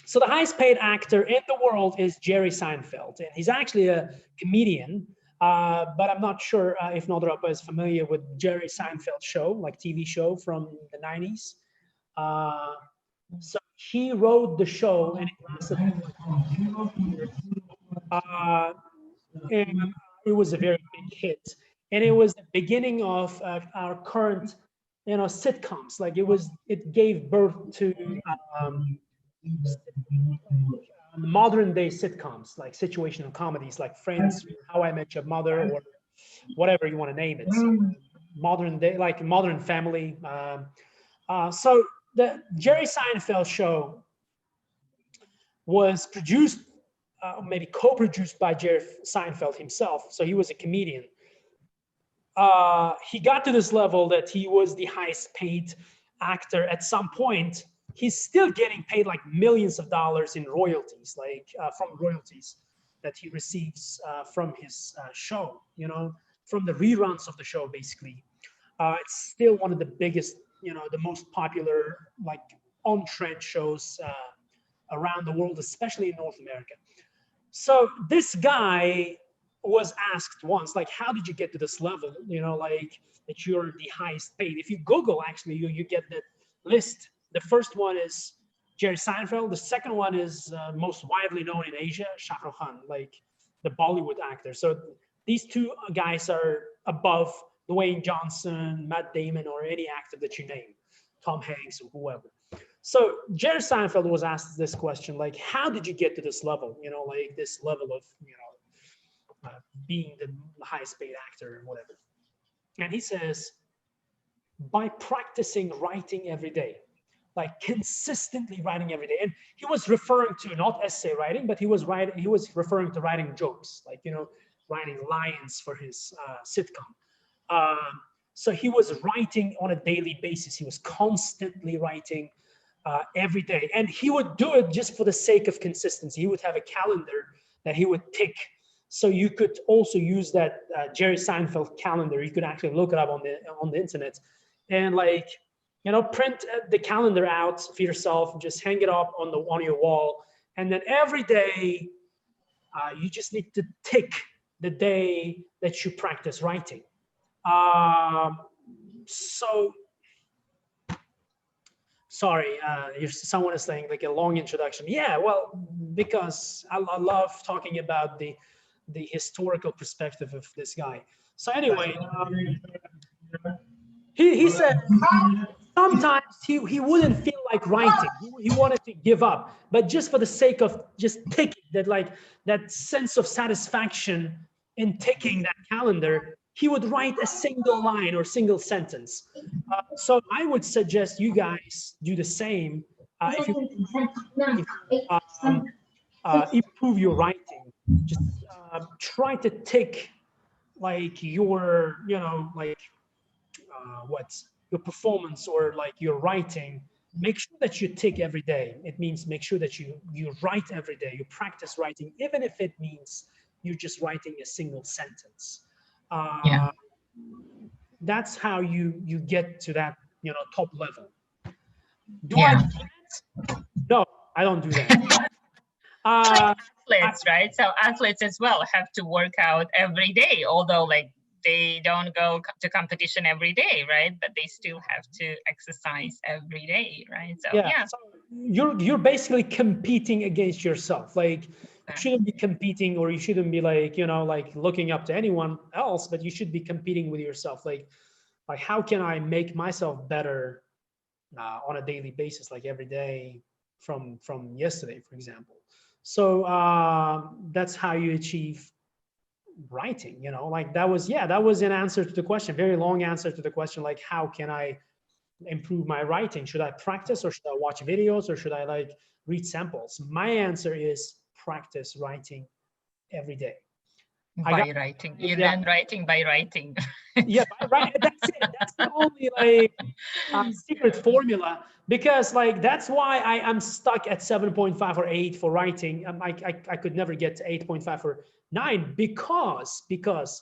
so the highest paid actor in the world is Jerry Seinfeld, and he's actually a comedian, but I'm not sure if Nodrapa is familiar with Jerry Seinfeld show, like TV show from the 90s. So he wrote the show, and it lasted and it was a very big hit, and it was the beginning of our current, sitcoms. Like it gave birth to modern day sitcoms, like situational comedies, like Friends, How I Met Your Mother, or whatever you want to name it. So modern day, like Modern Family. So the Jerry Seinfeld show was produced, maybe co-produced by Jerry Seinfeld himself. So he was a comedian. He got to this level that he was the highest paid actor at some point. He's still getting paid like millions of dollars in royalties, like from royalties that he receives from his show, from the reruns of the show, basically. It's still one of the biggest, the most popular, like on-trend shows around the world, especially in North America. So this guy was asked once, like, how did you get to this level? Like that you're the highest paid. If you Google, actually, you get that list. The first one is Jerry Seinfeld. The second one is most widely known in Asia, Shah Rukh Khan, like the Bollywood actor. So these two guys are above Dwayne Johnson, Matt Damon, or any actor that you name, Tom Hanks or whoever. So Jerry Seinfeld was asked this question, like, how did you get to this level? Like this level of, being the highest paid actor or whatever. And he says, by practicing writing every day. like consistently writing every day. And he was referring to not essay writing, but he was referring to writing jokes, like, writing lines for his sitcom. So he was writing on a daily basis. He was constantly writing every day, and he would do it just for the sake of consistency. He would have a calendar that he would tick. So you could also use that Jerry Seinfeld calendar. You could actually look it up on the internet, and like, print the calendar out for yourself, just hang it up on your wall, and then every day you just need to tick the day that you practice writing. So sorry, someone is saying like a long introduction. Yeah, well, because I love talking about the historical perspective of this guy. So anyway, he said sometimes he wouldn't feel like writing. He wanted to give up, but just for the sake of just ticking that, like that sense of satisfaction in ticking that calendar, he would write a single line or single sentence. So I would suggest you guys do the same if you improve your writing. Just try to tick like your, like what's your performance or like your writing. Make sure that you tick every day. It means make sure that you write every day. You practice writing, even if it means you're just writing a single sentence. That's how you get to that top level. Do I do that? No, I don't do that. Athletes, right? So athletes as well have to work out every day, although like they don't go to competition every day, right? But they still have to exercise every day, right? So yeah. So you're basically competing against yourself. Like you shouldn't be competing, or you shouldn't be like, like looking up to anyone else, but you should be competing with yourself. Like how can I make myself better on a daily basis, like every day from yesterday, for example. So that's how you achieve writing, like that was an answer to the question, very long answer to the question, like how can I improve my writing? Should I practice, or should I watch videos, or should I like read samples? My answer is practice writing every day. By writing. You learn writing by writing. Yeah, right. That's it. That's the only like secret formula, because like that's why I'm stuck at 7.5 or 8 for writing. I could never get to 8.5 or 9 because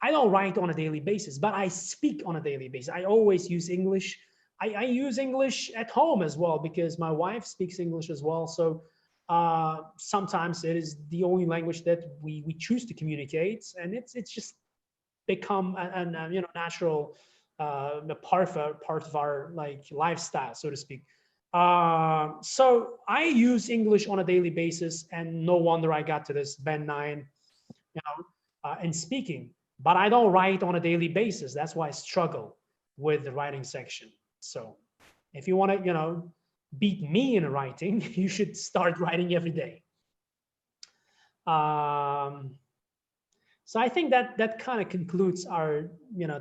I don't write on a daily basis, but I speak on a daily basis. I always use English. I use English at home as well because my wife speaks English as well. So sometimes it is the only language that we choose to communicate, and it's just become a natural part of our like lifestyle, so to speak. So I use English on a daily basis, and no wonder I got to this band 9, in speaking. But I don't write on a daily basis. That's why I struggle with the writing section. So if you want to, beat me in writing, you should start writing every day. So I think that kind of concludes our,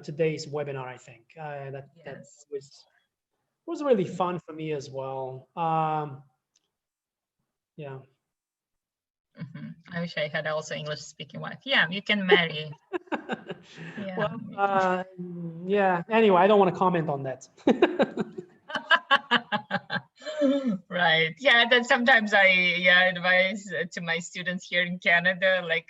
today's webinar. I think that was really fun for me as well. Yeah. I wish I had also English speaking wife. Yeah, you can marry. Yeah. Well, yeah. Anyway, I don't want to comment on that. Right. Yeah. Then sometimes I advise to my students here in Canada, like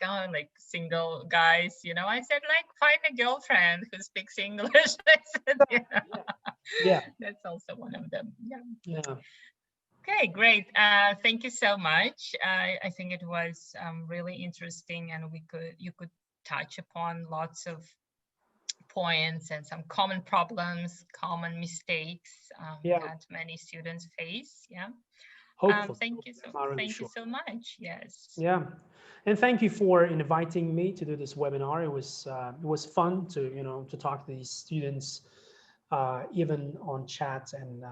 single guys. I said like find a girlfriend who speaks English. I said, yeah. That's also one of them. Yeah. Okay, great. Thank you so much. I think it was really interesting, and you could touch upon lots of points and some common problems, common mistakes that many students face. Yeah. Hopefully. Thank you so much. Yes. Yeah. And thank you for inviting me to do this webinar. It was fun to to talk to these students, even on chat, and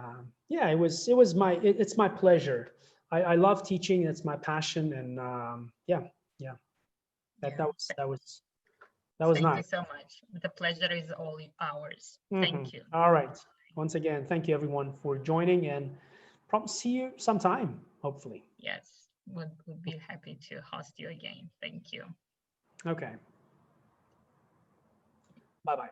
yeah, it's my pleasure. I love teaching. It's my passion, and that was Thank nice. you so much. The pleasure is all ours. Thank you. All right. Once again, thank you everyone for joining, and probably see you sometime, hopefully. Yes, would be happy to host you again. Thank you. Okay. Bye-bye.